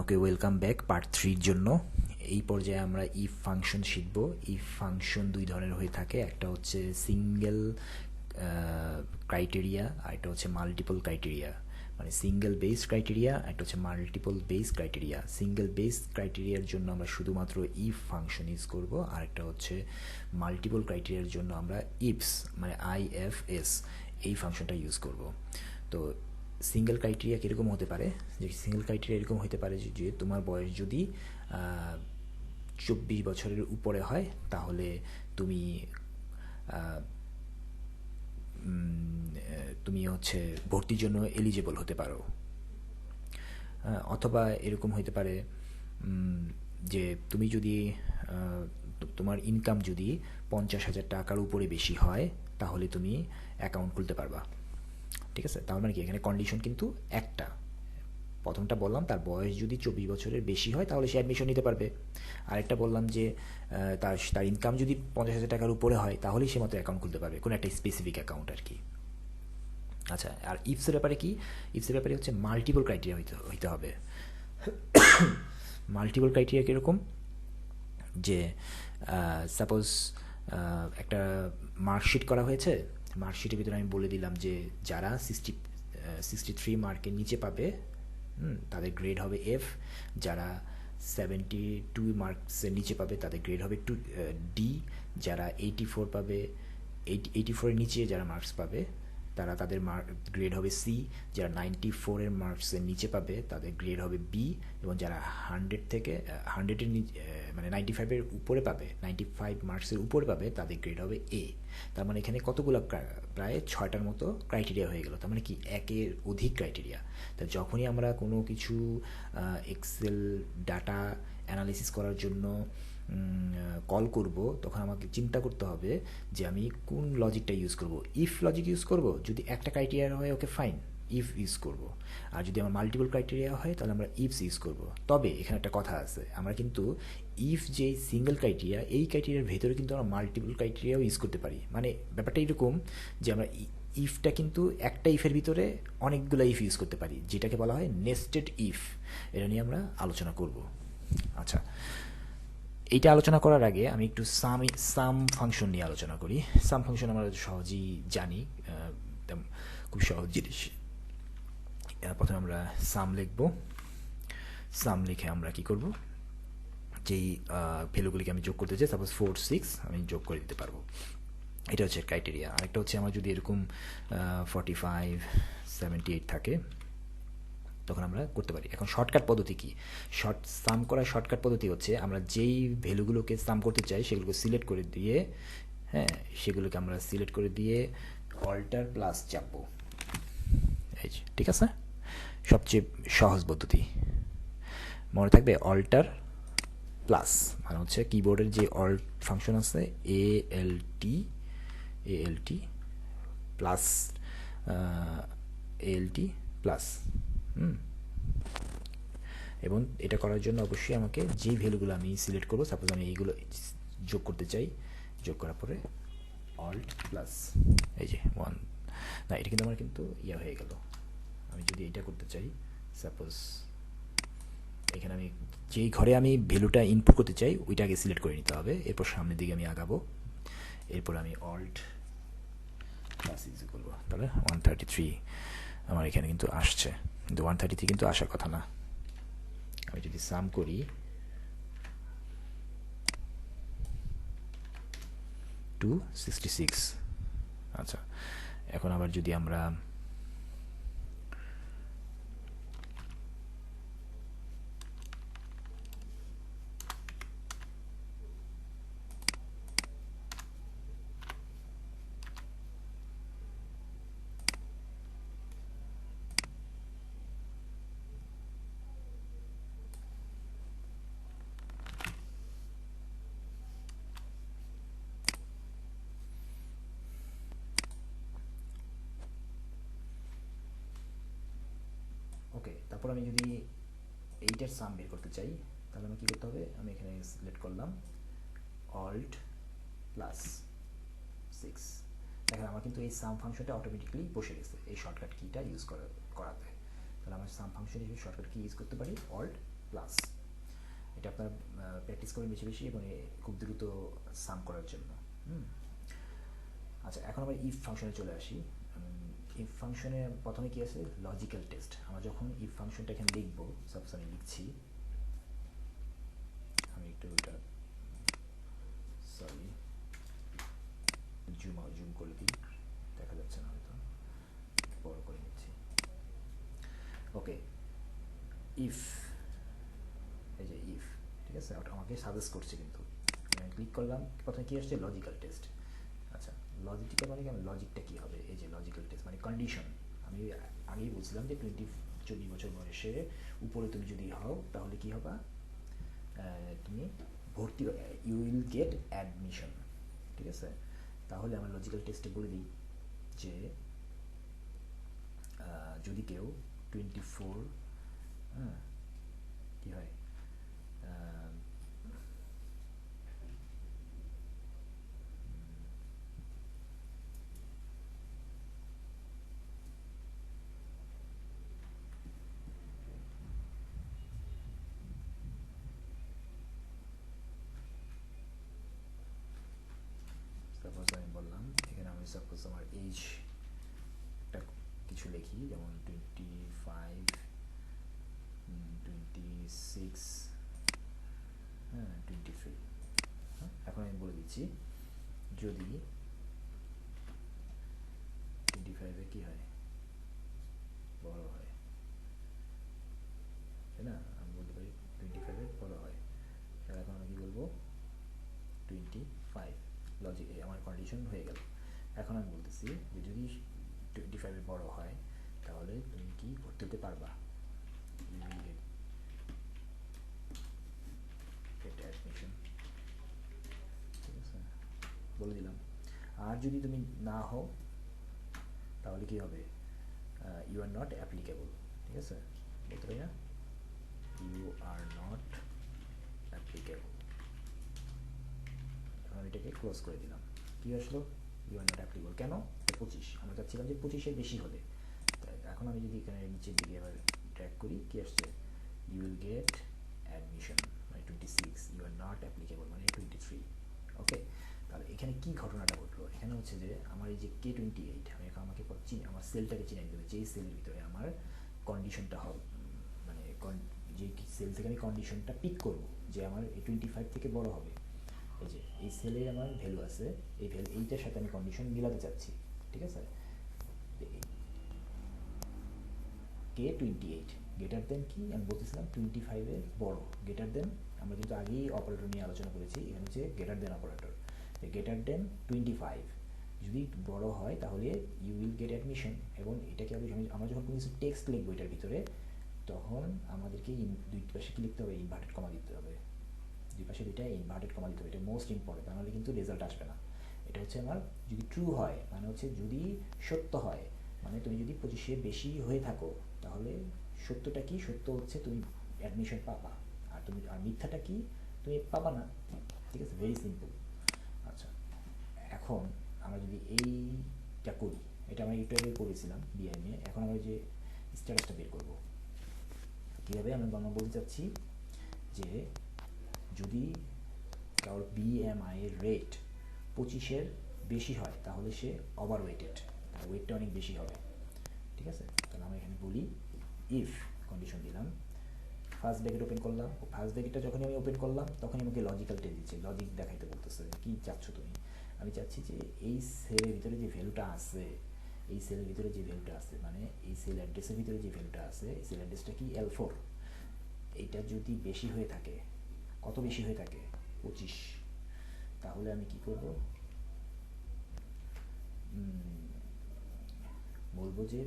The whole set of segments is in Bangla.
ওকে, ওয়েলকাম ব্যাক পার্ট 3 জন্য। এই পর্যায়ে আমরা ইফ ফাংশন শিখব। ইফ ফাংশন দুই ধরনের হয়ে থাকে, একটা হচ্ছে সিঙ্গেল ক্রাইটেরিয়া আর একটা হচ্ছে মাল্টিপল ক্রাইটেরিয়া। মানে সিঙ্গেল বেস ক্রাইটেরিয়া, একটা হচ্ছে multiple base criteria. Single base ক্রাইটেরিয়ার জন্য আমরা শুধুমাত্র ইফ ফাংশন ইউজ করব, আর একটা হচ্ছে মাল্টিপল ক্রাইটেরিয়ার জন্য আমরা ইফস মানে IFS এই ফাংশনটা ইউজ করব। তো সিঙ্গেল ক্রাইটেরিয়া কীরকম হতে পারে, যে সিঙ্গেল ক্রাইটেরিয়া এরকম হতে পারে যে তোমার বয়স যদি 24 বছরের উপরে হয় তাহলে তুমি তুমি হচ্ছে ভর্তির জন্য এলিজিবল হতে পারো। অথবা এরকম হতে পারে যে তুমি যদি তোমার ইনকাম যদি 50,000 টাকার উপরে বেশি হয় তাহলে তুমি অ্যাকাউন্ট খুলতে পারবা। ঠিক আছে, তার মানে কি এখানে কন্ডিশন কিন্তু একটা। প্রথমটা বললাম তার বয়স যদি 24 বছরের বেশি হয় তাহলে সে অ্যাডমিশন নিতে পারবে। আরেকটা বললাম যে তার ইনকাম যদি 50,000 টাকার উপরে হয় তাহলেই সে মাত্র অ্যাকাউন্ট খুলতে পারবে, কোনো একটা স্পেসিফিক অ্যাকাউন্ট আর কি। আচ্ছা, আর ইফসের ব্যাপারে কি? ইফসের ব্যাপারে হচ্ছে মাল্টিপল ক্রাইটেরিয়া হইতে হবে। মাল্টিপল ক্রাইটেরিয়া কীরকম, যে সাপোজ একটা মার্কশিট করা হয়েছে, মার্কশিটের ভিতরে আমি বলে দিলাম যে যারা 63 মার্কের নিচে পাবে তাদের গ্রেড হবে F, যারা 72 মার্কসের নিচে পাবে তাদের গ্রেড হবে D, যারা 84 পাবে, 84-এর নিচে যারা মার্কস পাবে তাদের গ্রেড হবে C, যারা 94-এর মার্কসের নিচে পাবে তাদের গ্রেড হবে B, এবং যারা 100 থেকে 100-এর নিচে মানে 95-এর উপরে পাবে, 95 মার্কসের উপরে পাবে তাদের গ্রেড হবে A। তার মানে এখানে কতগুলো, প্রায় 6টার মতো ক্রাইটেরিয়া হয়ে গেল। তার মানে কি একের অধিক ক্রাইটেরিয়া। তা যখনই আমরা কোনো কিছু এক্সেল ডাটা অ্যানালিসিস করার জন্য কল করব তখন আমাকে চিন্তা করতে হবে যে আমি কোন লজিকটা ইউজ করব। ইফ লজিক ইউজ করব, যদি একটা ক্রাইটেরিয়া হয় ওকে ফাইন, ইফ ইউজ করব। আর যদি আমার মাল্টিপল ক্রাইটেরিয়া হয় তাহলে আমরা ইফস ইউজ করব। তবে এখানে একটা কথা আছে, আমরা কিন্তু ইফ যে সিঙ্গেল ক্রাইটেরিয়া, এই ক্রাইটেরিয়ার ভেতরে কিন্তু আমরা মাল্টিপল ক্রাইটেরিয়াও ইউজ করতে পারি। মানে ব্যাপারটা এরকম যে আমরা ইফটা কিন্তু একটা ইফের ভিতরে অনেকগুলো ইফ ইউজ করতে পারি, যেটাকে বলা হয় নেস্টেড ইফ। এটা নিয়ে আমরা আলোচনা করব। আচ্ছা, এইটা আলোচনা করার আগে আমি একটু সাম ফাংশন নিয়ে আলোচনা করি। সাম ফাংশন আমরা সহজেই জানি, খুব সহজ জিনিস। প্রথমে আমরা সাম লিখব। সাম লিখে আমরা কি করব, যেই ভ্যালুগুলিকে আমি যোগ করতে চাই, সাপোজ 4, 6 আমি যোগ করে দিতে পারবো। এটা হচ্ছে ক্রাইটেরিয়া। আরেকটা হচ্ছে আমার যদি এরকম 45, 78 থাকে তখন আমরা করতে পারি। এখন শর্টকাট পদ্ধতি কি? সাম করার শর্টকাট পদ্ধতি হচ্ছে আমরা যেই ভ্যালুগুলোকে সাম করতে চাই সেগুলোকে সিলেক্ট করে দিয়ে, হ্যাঁ, সেগুলোকে আমরা সিলেক্ট করে দিয়ে অল্টার প্লাস চাপবো। এই যে, ঠিক আছে, সবচেয়ে সহজ পদ্ধতি। মনে থাকবে অল্টার প্লাস মানে হচ্ছে কিবোর্ডের যে অল্ট ফাংশন আছে ALT প্লাস ALT প্লাস। এবং এটা করার জন্য অবশ্যই আমাকে যেই ভ্যালুগুলো আমি সিলেক্ট করবো, সাপোজ আমি এইগুলো যোগ করতে চাই, যোগ করার পরে অল্ট প্লাস, এই যে 1, না এটা কিন্তু আমার কিন্তু হয়ে গেল। আমি যদি এটা করতে চাই, সাপোজ এখানে আমি যেই ঘরে আমি ভ্যালুটা ইনপুট করতে চাই ওইটা আগে সিলেক্ট করে নিতে হবে, এরপর সামনের দিকে আমি আগাবো, এরপর আমি অল্ট প্লাস ইউজ করবো, তাহলে 133 আমার এখানে কিন্তু আসছে, কিন্তু 133 কিন্তু আসার কথা না। আমি যদি সাম করি 266। আচ্ছা, এখন আবার যদি আমরা ওকে, তারপর আমি যদি এইটার সাম বের করতে চাই তাহলে আমি কী করতে হবে, আমি এখানে সিলেক্ট করলাম অল্ট প্লাস 6। দেখেন আমার আমার কিন্তু এই সাম ফাংশনটা অটোমেটিক্যালি বসে গেছে এই শর্টকাট কিটা ইউজ করাতে। তাহলে আমরা সাম ফাংশন হিসেবে শর্টকাট কি ইউজ করতে পারি, অল্ট প্লাস। এটা আপনারা প্র্যাকটিস করেন বেশি বেশি এবং খুব দ্রুত সাম করার জন্য। আচ্ছা, এখন আমরা ইফ ফাংশনে চলে আসি। ইফ ফাংশনে প্রথমে কি আছে, লজিক্যাল টেস্ট। আমরা যখন ইফ ফাংশনটা এখানে লিখবো, সাপোজ আমি লিখছি, আমি একটু এটা সরি জুম করে দিই, দেখা যাচ্ছে না হয়তো, বড় করে নিচ্ছি। ওকে, ইফ, এই যে ইফ, ঠিক আছে, আমাকে সাজেস্ট করছে, কিন্তু আমি ক্লিক করলাম, প্রথমে কি আসছে, লজিক্যাল টেস্ট। আচ্ছা, লজিক্যাল মানে কি, লজিকটা কী হবে, এই যে লজিক্যাল টেস্ট মানে কন্ডিশন। আমি আগেই বলছিলাম যে 24 বছর বয়সে উপরে তুমি যদি হও তাহলে কি হবা, তুমি ভর্তি, ইউ উইল গেট অ্যাডমিশন, ঠিক আছে। তাহলে আমার লজিক্যাল টেস্টে বলে দিই যে যদি কেউ 24, কী হয়, সাপোজ আমি বললাম এখানে, আমি সাপোজ আমার এইজটা কিছু লিখি, যেমন 25, 26, 23। এখন আমি বলে দিচ্ছি যদি 25-এ কী হয়, বড় হয়, তাই না, আমি বলতে পারি 25-এ বড় হয়। তাহলে এখন আমি কী বলবো, 25, লজিক, আমার কন্ডিশন হয়ে গেল। এখন আমি বলতেছি যে যদি 25-এ বড় হয় তাহলে তুমি কি ভর্তি হতে পারবা, অ্যাডমিশন, ঠিক আছে, বলে দিলাম। আর যদি তুমি না হও তাহলে কি হবে, ইউ আর নট অ্যাপ্লিকেবল, ঠিক আছে, বলতে পারি না, ইউ আর নট অ্যাপ্লিকেবল। আমি এটাকে ক্লোজ করে দিলাম। কি আসলো, ইউ আর নট অ্যাপ্লিকেবল, কেন, 25, আমরা চাচ্ছিলাম যে 25-এর বেশি হলে। এখন আমি যদি এখানে নিচের দিকে এবার ট্র্যাক করি, কি আসছে, ইউ উইল গেট অ্যাডমিশন মানে 26, ইউ আর নট অ্যাপ্লিকেবল মানে 23। ওকে, তাহলে এখানে কি ঘটনাটা ঘটলো, এখানে হচ্ছে যে আমার এই যে K28, আমি এখন আমাকে আমার সেলটাকে চিনে দিতে হবে, যেই সেলের ভিতরে আমার কন্ডিশনটা হবে, মানে যে সেল থেকে আমি কন্ডিশনটা পিক করবো যে আমার 25 থেকে বড় হবে, এই যে এই সেলে আমার ভ্যালু আছে, এই ভ্যালু এইটার সাথে আমি কন্ডিশন মিলাতে চাচ্ছি, ঠিক আছে। K28 গ্রেটার দেন কি, আমি বলতেছিলাম 25-এর বড়, গ্রেটার দেন, আমরা কিন্তু আগেই অপারেটর নিয়ে আলোচনা করেছি, এখানে হচ্ছে greater than operator, greater than 25 যদি বড় হয় তাহলে ইউ উইল গেট অ্যাডমিশন। এবং এটাকে আমরা যখন কোনো কিছু টেক্সট লিখবো এটার ভিতরে, তখন আমাদেরকে দুই পাশে কি লিখতে হবে, ইনভার্টেড কমা দিতে হবে, দুই পাশে দুইটা ইনভার্টেড কমা দিতে হবে, এটা মোস্ট ইম্পর্টেন্ট, নাহলে কিন্তু রেজাল্ট আসবে না। এটা হচ্ছে আমার যদি ট্রু হয়, মানে হচ্ছে যদি সত্য হয়, মানে তুমি যদি 25-এর বেশি হয়ে থাকো তাহলে সত্যটা কি, সত্য হচ্ছে তুমি অ্যাডমিশন পাবা, আর মিথ্যাটা কি, তুমি পাবা না, ঠিক আছে, ভেরি সিম্পল। আচ্ছা, এখন আমরা যদি এইটা করি, এটা আমরা একটু আগে করেছিলাম বিআই নিয়ে, এখন আমরা যে স্ট্যাটাসটা বের করবো কীভাবে, আমি বলতে চাচ্ছি যে যদি কারোর BMI এর রেট 25-এর বেশি হয় তাহলে সে ওভার ওয়েটেড, তার ওয়েটটা অনেক বেশি হবে, ঠিক আছে। তাহলে আমরা এখানে বলি ইফ কন্ডিশন দিলাম, ফার্স্ট ব্র্যাকেট ওপেন করলাম, ফার্স্ট ব্র্যাকেটটা যখনই আমি ওপেন করলাম তখনই আমাকে লজিক্যাল টেস্ট দিচ্ছে, লজিক দেখাইতে বলতেছে, কি চাচ্ছ তুমি, আমি চাচ্ছি যে এই সেলের ভিতরে যে ভ্যালুটা আছে, এই সেলের ভিতরে যে ভ্যালুটা আছে, মানে এই সেল অ্যাড্রেসের ভিতরে যে ভ্যালুটা আছে, এই সেল অ্যাড্রেসটা কি L4, এইটা যদি বেশি হয়ে থাকে, কত বেশি হয়ে থাকে, 25, তাহলে আমি কি করব, বলবো যে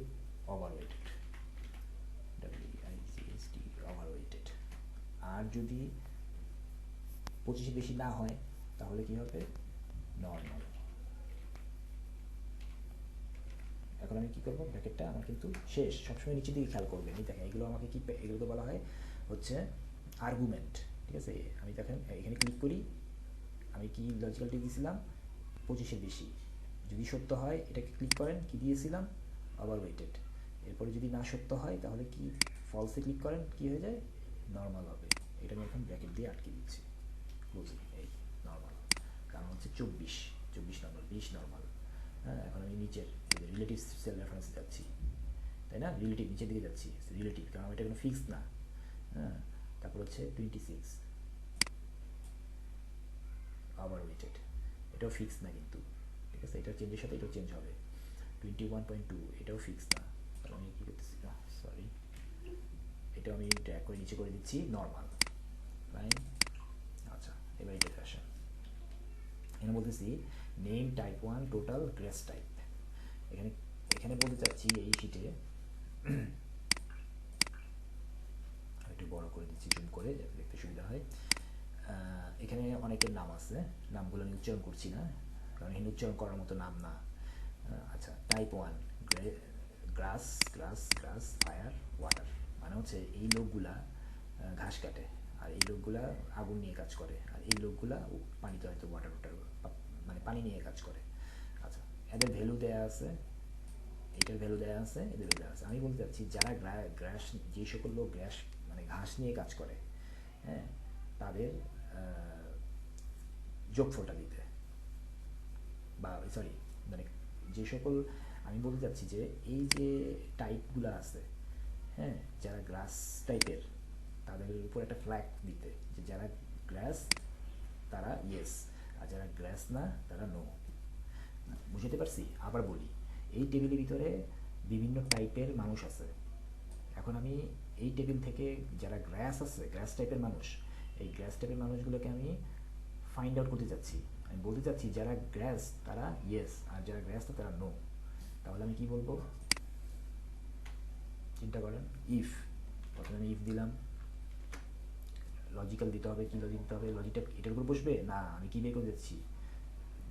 ওভারওয়েটেড, WICST, ওভারওয়েটেড। আর যদি 25 বেশি না হয় তাহলে কি হবে, নর্মাল। এখন আমি কি করব, ব্র্যাকেটটা আমার কিন্তু শেষ, সবসময় নিচের দিকে খেয়াল করবেন, এই দেখেন এগুলো আমাকে কি, এগুলোকে বলা হয় হচ্ছে আর্গুমেন্ট, ঠিক আছে। আমি দেখেন এখানে ক্লিক করি, আমি কি লজিক্যালটি দিয়েছিলাম 25-এর বেশি, যদি সত্য হয় এটাকে ক্লিক করেন, কি দিয়েছিলাম, ওভারওয়েটেড। এরপরে যদি না সত্য হয় তাহলে কি, ফলসে ক্লিক করেন, কি হয়ে যায়, নর্মাল হবে। এটা আমি এখন ব্র্যাকেট দিয়ে আটকে দিচ্ছি, ক্লোজিং, এই নর্মাল। কারণ হচ্ছে 24 নর্মাল, 20 নর্মাল। হ্যাঁ, এখন আমি নিচের রিলেটিভ সেল রেফারেন্সে যাচ্ছি, তাই না, রিলেটিভ নিচের দিকে যাচ্ছি, রিলেটিভ, কারণ এটা কোনো ফিক্স না। হ্যাঁ, তারপর হচ্ছে 26 ওভারওয়েটেড, এটাও ফিক্স না কিন্তু, ঠিক আছে, এটা চেঞ্জের সাথে এটাও চেঞ্জ হবে। 21.2 এটাও ফিক্স না, তাহলে আমি কী করতেছি, না সরি, এটাও আমি ট্র্যাক করে নিচে করে দিচ্ছি নর্মাল, ফাইন। আচ্ছা, এবার এটাতে আসা, এখানে বলতেছি name type 1 total grace type. এখানে এখানে বলতে চাচ্ছি এই শিটে, একটু বড় করে দিচ্ছি জুম করে যাতে দেখতে সুবিধা হয়। এখানে অনেকের নাম আছে, নামগুলো আমি উচ্চারণ করছি না কারণ এখানে উচ্চারণ করার মতো নাম না। আচ্ছা, টাইপ 1 গ্রাস, ফায়ার, ওয়াটার, মানে হচ্ছে এই লোকগুলা ঘাস কাটে, আর এই লোকগুলা আগুন নিয়ে কাজ করে, আর এই লোকগুলা পানিতে হয়তো ওয়াটার মানে পানি নিয়ে কাজ করে। আচ্ছা, এদের ভ্যালু দেয়া আছে, এটার ভ্যালু দেওয়া আছে, এদের ভ্যালু দেওয়া আছে। আমি বলতে চাচ্ছি যারা গ্রাস, যে সকল লোক গ্রাস মানে ঘাস নিয়ে কাজ করে, হ্যাঁ, তাদের যোগফলটা দিতে, বা সরি, মানে যে সকল, আমি বলতে চাচ্ছি যে এই যে টাইপগুলো আছে, হ্যাঁ, যারা গ্রাস টাইপের তাদের উপর একটা ফ্ল্যাগ দিতে, যে যারা গ্রাস তারা ইয়েস, আর যারা গ্রাস না তারা নো। বুঝতে পারছি? আবার বলি, এই টেবিলের ভিতরে বিভিন্ন টাইপের মানুষ আছে। এখন আমি এই টেবিল থেকে যারা গ্রাস আছে, গ্রাস টাইপের মানুষ, এই গ্রাস টাইপের মানুষগুলোকে আমি ফাইন্ড আউট করতে চাচ্ছি। আমি বলতে চাচ্ছি যারা গ্রাস তারা ইয়েস, আর যারা গ্রাস তারা নো। তাহলে আমি কি বলবো, চিন্তা করেন, ইফ, প্রথমে আমি ইফ দিলাম, লজিক্যাল দিতে হবে, কী লজিক দিতে হবে, লজিকটা এটার উপর বসবে না, আমি কী বের করে দিচ্ছি,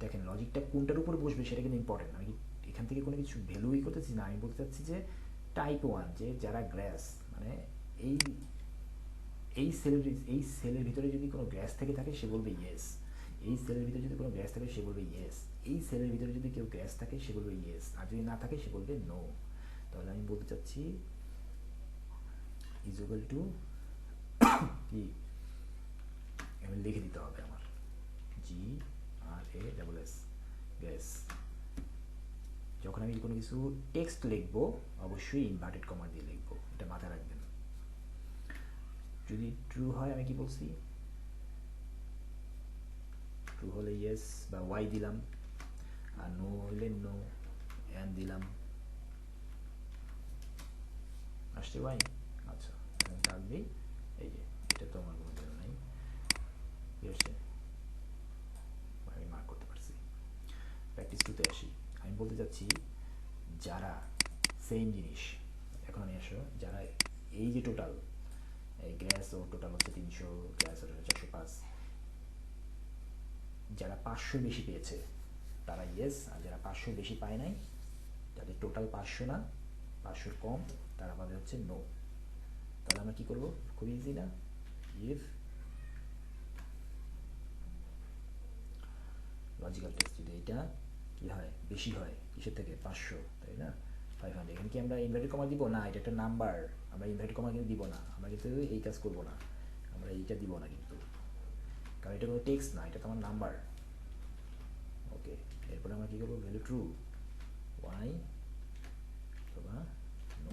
দেখেন লজিকটা কোনটার উপর বসবে সেটা কিন্তু ইম্পর্টেন্ট। আমি এখান থেকে কোনো কিছু ভ্যালুই করতেছি না, আমি বলতে চাচ্ছি যে টাইপ 1, যে যারা গ্রাস, মানে এই এই সেলের ভিতরে যদি কোনো গ্যাস থেকে থাকে সে বলবে ইয়েস, এই সেলের ভিতরে যদি কোনো গ্যাস থাকে সে বলবে ইয়েস, এই সেলের ভিতরে যদি কেউ গ্যাস থাকে সে বলবে ইয়েস, আর যদি না থাকে সে বলবে নো। তাহলে আমি বলতে চাচ্ছি ইজ ইকুয়াল টু কি, আমি লিখে দিতে হবে আমার GRASS, গ্যাস। যখন আমি কোনো কিছু টেক্সট লিখবো অবশ্যই ইনভার্টেড কমা দিয়ে লিখবো, এটা মাথায় রাখবেন। যদি ট্রু হয় আমি কি বলছি, ট্রু হলে ইয়েস বা ওয়াই দিলাম, আর নো হলে নো অ্যান্ড দিলাম, আসছে ওয়াই। আচ্ছা, এখন থাকবেই, এই যে এটা তো আমার কোনো ভ্যালু নাই, কি আসছে, আমি মার্ক করতে পারছি। প্র্যাকটিস টুতে আসি, আমি বলতে চাচ্ছি যারা সেম জিনিস, এখন আমি আসো, যারা এই যে টোটাল, এই গ্যাস ও টোটাল হচ্ছে 300, গ্যাস ও 405, যারা 500 বেশি পেয়েছে তারা ইয়েস, আর যারা 500 বেশি পায় নাই, যাদের টোটাল 500 না, 500 কম, তারা পাবে হচ্ছে নো। তাহলে আমরা কী করবো, খুব ইজি না, ইফ লজিক্যাল টেস্ট যদি এটা কী হয়, বেশি হয় কিসের থেকে, 500, তাই না, 500, এখানে কি আমরা ইনভার্টেড কমা দিব না, এটা একটা নাম্বার, আমরা ইনভার্টেড কমা কিন্তু দিব না, আমরা কিন্তু এই কাজ করবো না, আমরা এইটা দিব না কিন্তু, কারণ এটা কোনো টেক্সট না, এটা তো আমার নাম্বার। ওকে, এরপরে আমরা কী করবো, ভ্যালু ট্রু, ওয়াই অথবা নো।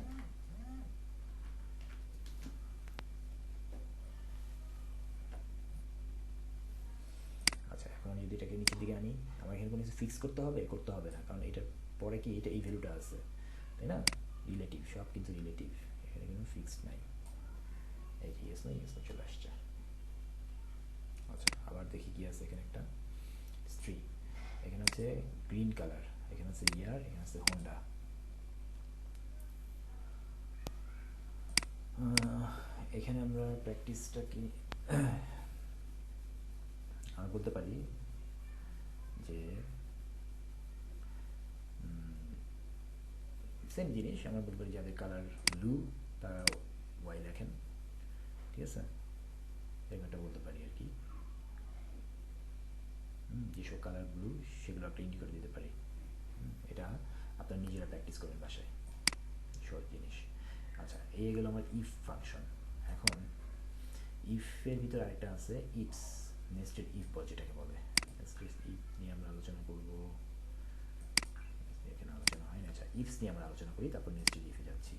আচ্ছা, এখন আমি যদি এটাকে নিচের দিকে আনি, আমার এখানে কোনো কিছু ফিক্স করতে হবে না, কারণ এটার পরে কি, এটা এই ভ্যালুটা আছে, তাই না, রিলেটিভ, সব কিন্তু রিলেটিভ, এখানে কিন্তু ফিক্সড নাই, এই যে ইয়েস না চলে আসছে। আচ্ছা, আবার দেখি কি আছে, এখানে একটা স্ট্রি, এখানে আছে গ্রিন কালার, এখানে আছে ইয়ার, এখানে আছে হোন্ডা। এখানে আমরা প্র্যাকটিসটা কি আমরা বলতে পারি যে সেম জিনিস, আমরা বলতে পারি যাদের কালার ব্লু তারা ওয়াই লেখেন, ঠিক আছে, এরকমটা বলতে পারি আর কি, যেসব কালার ব্লু সেগুলো একটা ইন্ডিকেটর দিতে পারি। আপনার নিজেরা প্র্যাকটিস করবেন বাসায়, সহজ জিনিস। আচ্ছা, এই গেল আমার ইফ ফাংশন। এখন ইফের ভিতরে আরেকটা আছে ইফস, নেস্টেড ইফ যেটাকে বলে। নেস্টেড ইফ নিয়ে আমরা আলোচনা করব, এখানে আলোচনা হয় না। আচ্ছা, ইফস নিয়ে আমরা আলোচনা করি, তারপর নেস্টেড ইফে যাচ্ছি।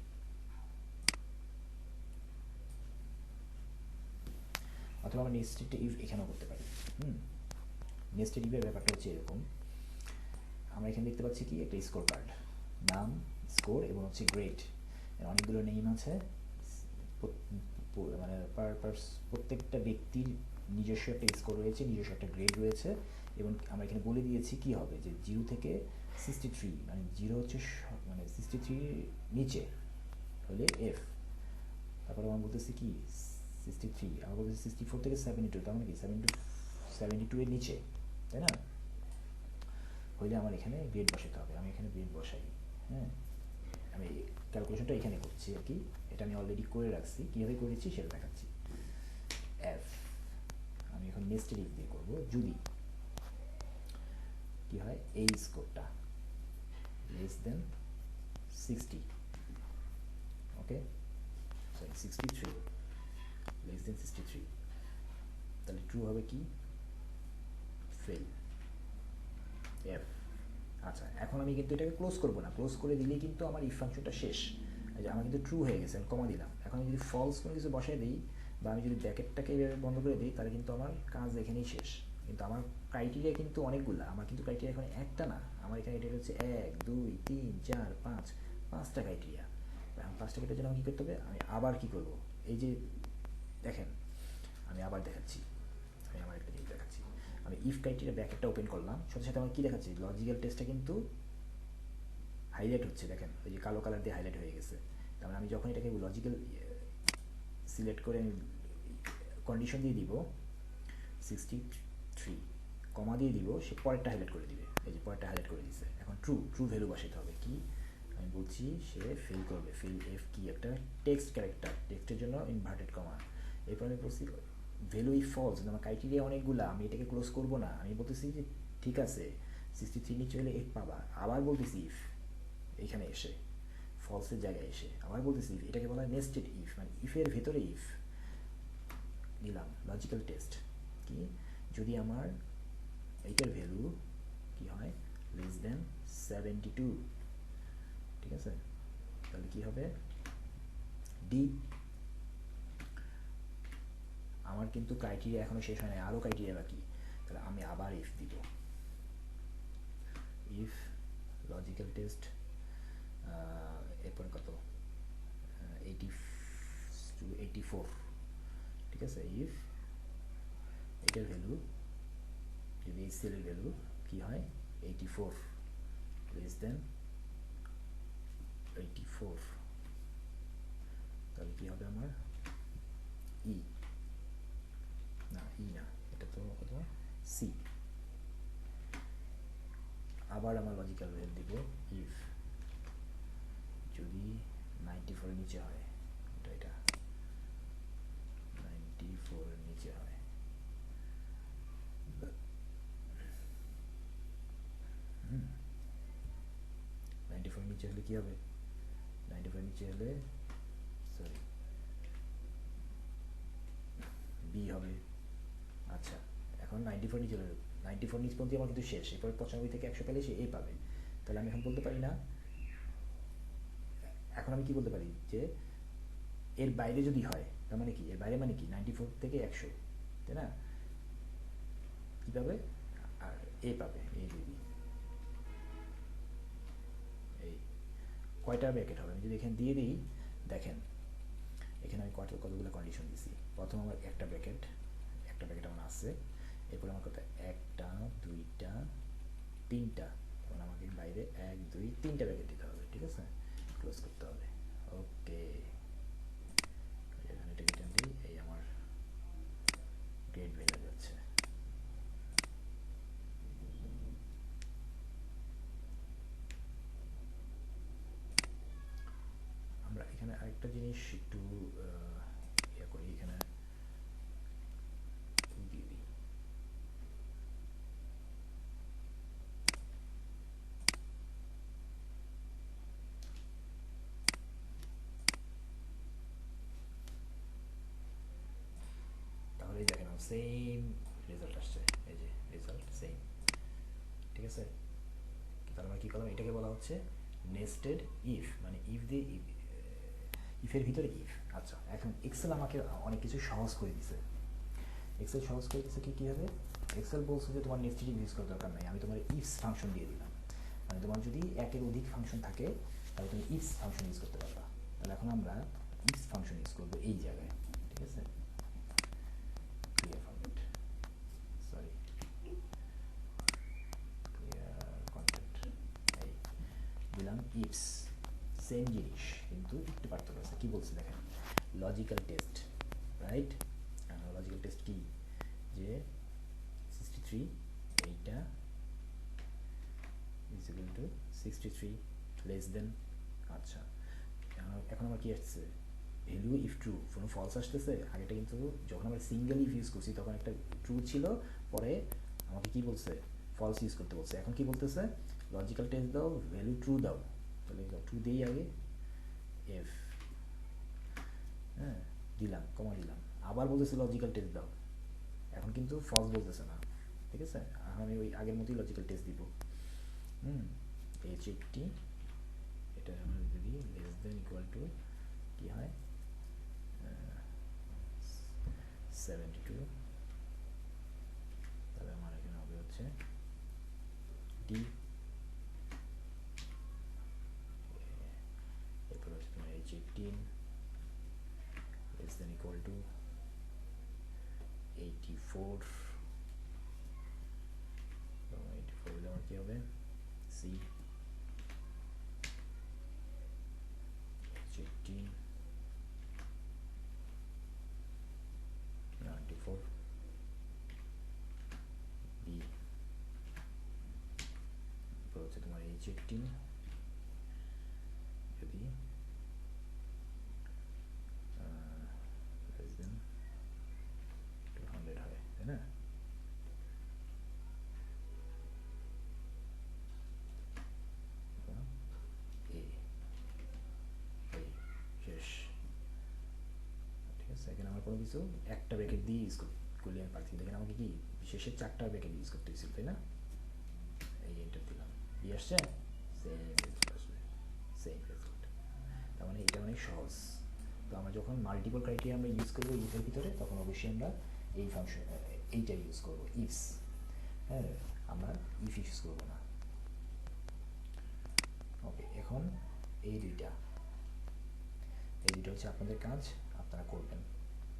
অথবা আমরা নেস্টেড ইফ এখানেও করতে পারি। নেস্টেড ইফের ব্যাপারটা হচ্ছে এরকম, আমরা এখানে দেখতে পাচ্ছি কি একটা স্কোর কার্ড, নাম, স্কোর এবং হচ্ছে গ্রেড, অনেকগুলো নেম আছে। মানে প্রত্যেকটা ব্যক্তির নিজস্ব একটা স্কোর রয়েছে, নিজস্ব একটা গ্রেড রয়েছে, এবং আমরা এখানে বলে দিয়েছি কি হবে, যে 0 থেকে 63, মানে 0 হচ্ছে মানে 63 নিচে হলে এফ, তারপরে আমরা বলতেছি কি 63, আমরা বলতেছি 64 থেকে 72, তার মানে কি 72 এর নিচে, তাই না? হইলে আমার এখানে গ্রেড বসাতে হবে। আমি এখানে গ্রেড বসাই। হ্যাঁ, আমি ক্যালকুলেশনটা এখানে করছি আর কি, এটা আমি অলরেডি করে রাখছি, কীভাবে করেছি সেটা দেখাচ্ছি। এফ আমি এখন নেস্টেড ইফ দিয়ে করবো, যদি কি হয় এই স্কোরটা লেস দেন 60, ওকে, সরি 63, লেস দেন 63, তাহলে ট্রু হবে কি ফেল এফ। আচ্ছা, এখন আমি কিন্তু এটাকে ক্লোজ করবো না, ক্লোজ করে দিলেই কিন্তু আমার ইফ ফাংশনটা শেষ। আমার কিন্তু ট্রু হয়ে গেছে, আমি কমা দিলাম। এখন আমি যদি ফলস কোনো কিছু বসাই দিই, বা আমি যদি ব্র্যাকেটটাকে এইভাবে বন্ধ করে দিই, তাহলে কিন্তু আমার কাজ এখানেই শেষ। কিন্তু আমার ক্রাইটেরিয়া কিন্তু অনেকগুলো, আমার কিন্তু ক্রাইটেরিয়া এখন একটা না, আমার এখানে এটা হচ্ছে 1 2 3 4 5, 5টা ক্রাইটেরিয়া। এখন 5টা ক্রাইটেরিয়ার জন্য আমি কী করতে হবে, আমি আবার কী করবো, এই যে দেখেন আমি আবার দেখাচ্ছি, আমি আমার একটা জিনিস দেখাচ্ছি। আমি ইফ ক্রাইটেরিয়া ব্র্যাকেটটা ওপেন করলাম, সাথে সাথে আমার কী দেখাচ্ছি, লজিক্যাল টেস্টটা কিন্তু হাইলাইট হচ্ছে, দেখেন ওই যে কালো কালার দিয়ে হাইলাইট হয়ে গেছে। তার মানে আমি যখন এটাকে লজিক্যাল সিলেক্ট করে আমি কন্ডিশন দিয়ে দিব 63, কমা দিয়ে দিব, সে পরেরটা হাইলাইট করে দিবে, এই যে পরেরটা হাইলাইট করে দিচ্ছে। এখন ট্রু ভ্যালু বসাতে হবে, কি আমি বলছি সে ফেল করবে, ফেল এফ কি একটা টেক্সট ক্যারেক্টার, টেক্সটের জন্য ইনভার্টেড কমা। এরপর আমি বলছি ভ্যালু ইফ ফলস, আমার ক্রাইটেরিয়া অনেকগুলো, আমি এটাকে ক্লোজ করবো না, আমি বলতেছি যে ঠিক আছে 63 নিচে হলে এফ পাবা, আবার বলতেছি ইফ এখানে এসে ফলসের জায়গায় এসে আবার বলতেছি ইফ, এটাকে বলা হয় নেস্টেড ইফ, মানে ইফের ভেতরে ইফ দিলাম। লজিক্যাল টেস্ট কি, যদি আমার এইটার ভ্যালু কি হয় লেস দেন 72, ঠিক আছে, তাহলে কি হবে ডি। আমার কিন্তু ক্রাইটেরিয়া এখনো শেষ হয় না, আরও ক্রাইটেরিয়া বাকি, তাহলে আমি আবার ইফ দিব, ইফ লজিক্যাল টেস্ট, এরপরে কত 84, ঠিক আছে, ইফ এটার ভ্যালু যদি এই সেলের ভ্যালু কি হয় 84, লেস দেন 84, তাহলে কি হবে আমার ই, না ই না, এটা তো কত সি। আবার আমার লজিক্যাল ভ্যালু দিব ইফ যদি 94 এর নিচে হয়, এটা 94 এর নিচে হয়, 94 নিচে হলে কি হবে, 94 নিচে হলে সরি বি হবে। আচ্ছা, এখন 94 নিচে হলে 94 নিচ পর্যন্ত আমার কিন্তু শেষ, এরপরে 95 থেকে 100 পেলে সে এই পাবে। তাহলে আমি এখন বলতে পারি না, এখন আমি কি বলতে পারি যে এর বাইরে যদি হয়, তার মানে কি, এর বাইরে মানে কি 94 থেকে 100, তাই না, কী পাবে, আর এ পাবে, এই যদি এই কয়টা ব্র্যাকেট হবে, আমি যদি এখানে দিয়ে দিই, দেখেন এখানে আমি কতগুলো কন্ডিশন দিছি। প্রথম আমার একটা ব্র্যাকেট আমার আছে, এরপরে আমার কত 1টা 2টা 3টা, তখন আমাকে বাইরে 1 2 3টা ব্র্যাকেট দিতে হবে, ঠিক আছে, ক্লোজ করতে হবে। ওকে, এখানে এটা রিটার্ন দিই, এই আমার গ্রেড ভ্যালু যাচ্ছে। আমরা এখানে আরেকটা জিনিস একটু ইয়ে করি, এখানে দিয়ে দিই, সেম রেজাল্ট আসছে, এই যে রেজাল্ট সেম, ঠিক আছে। তাহলে আমরা কী করলাম, এটাকে বলা হচ্ছে নেস্টেড ইফ, মানে ইফ দিয়ে ইফের ভিতরে ইফ। আচ্ছা, এখন এক্সেল আমাকে অনেক কিছু সহজ করে দিছে। এক্সেল সহজ করে দিচ্ছে কীভাবে, এক্সেল বলছে যে তোমার নেস্টেড ইফ ইউজ করার দরকার নাই, আমি তোমার ইফস ফাংশন দিয়ে দিলাম। মানে তোমার যদি একের অধিক ফাংশন থাকে তাহলে তুমি ইফস ফাংশন ইউজ করতে পারবা। তাহলে এখন আমরা ইফস ফাংশন ইউজ করবো এই জায়গায়, ঠিক আছে। Clear format, sorry, clear content, এই দিলাম ইফস, সেম জিনিস কিন্তু একটু পার্থক্য আছে। কী বলছে দেখেন, logical test, right. Logical test কি, যে 63 এইটা is equal to 63 less than. আচ্ছা, এখন আমার কি আসছে, ভ্যালু ইফ ট্রু, কোনো ফলস আসতেছে। আগেটা কিন্তু যখন আমরা সিঙ্গেল ইফ ইউজ করছি তখন একটা ট্রু ছিল, পরে আমাকে কি বলছে, ফলস ইউজ করতে বলছে। এখন কি বলতেছে, লজিক্যাল টেস্ট দাও, ভ্যালু ট্রু দাও। তাহলে ট্রু দেই আগে, এফ, হ্যাঁ দিলাম, কমা দিলাম। আবার বলতেছে লজিক্যাল টেস্ট দাও, এখন কিন্তু ফলস বলতেছে না, ঠিক আছে। আমি ওই আগের মতোই লজিক্যাল টেস্ট দিব। H80 এটা আমরা যদি লেস দেন ইকুয়াল টু কি হয়, 72, তাহলে আমার এখানে হবে হচ্ছে ডি, এরপর হচ্ছে তোমার H18 less than equal to 84, 84 হলে আমার কি হবে, সি, H18 94, বি, এরপর হচ্ছে তোমার H18 যদি লেস দেন 200 হয়, তাই না। শেষ, ঠিক আছে। এখানে আমার কোনো কিছু একটা ব্র্যাকেট দিয়ে ইউজ করলে আমি পারছি, দেখেন আমাকে কি শেষে 4টা ব্র্যাকেট ইউজ করতে হয়েছিল, তাই না। এই এন্টার দিলাম, বি আসছে, সেম রেজাল্ট আসবে, সেম রেজাল্ট। তার মানে এটা অনেক সহজ। তো আমরা যখন মাল্টিপল ক্রাইটেরিয়া আমরা ইউজ করবো ইফের ভিতরে, তখন অবশ্যই আমরা এই ফাংশন, এইটা ইউজ করবো, ইফস, হ্যাঁ, আমরা ইফ ইউজ করবো না। ওকে, এখন এই দুইটা হচ্ছে আপনাদের কাজ, আপনারা করবেন,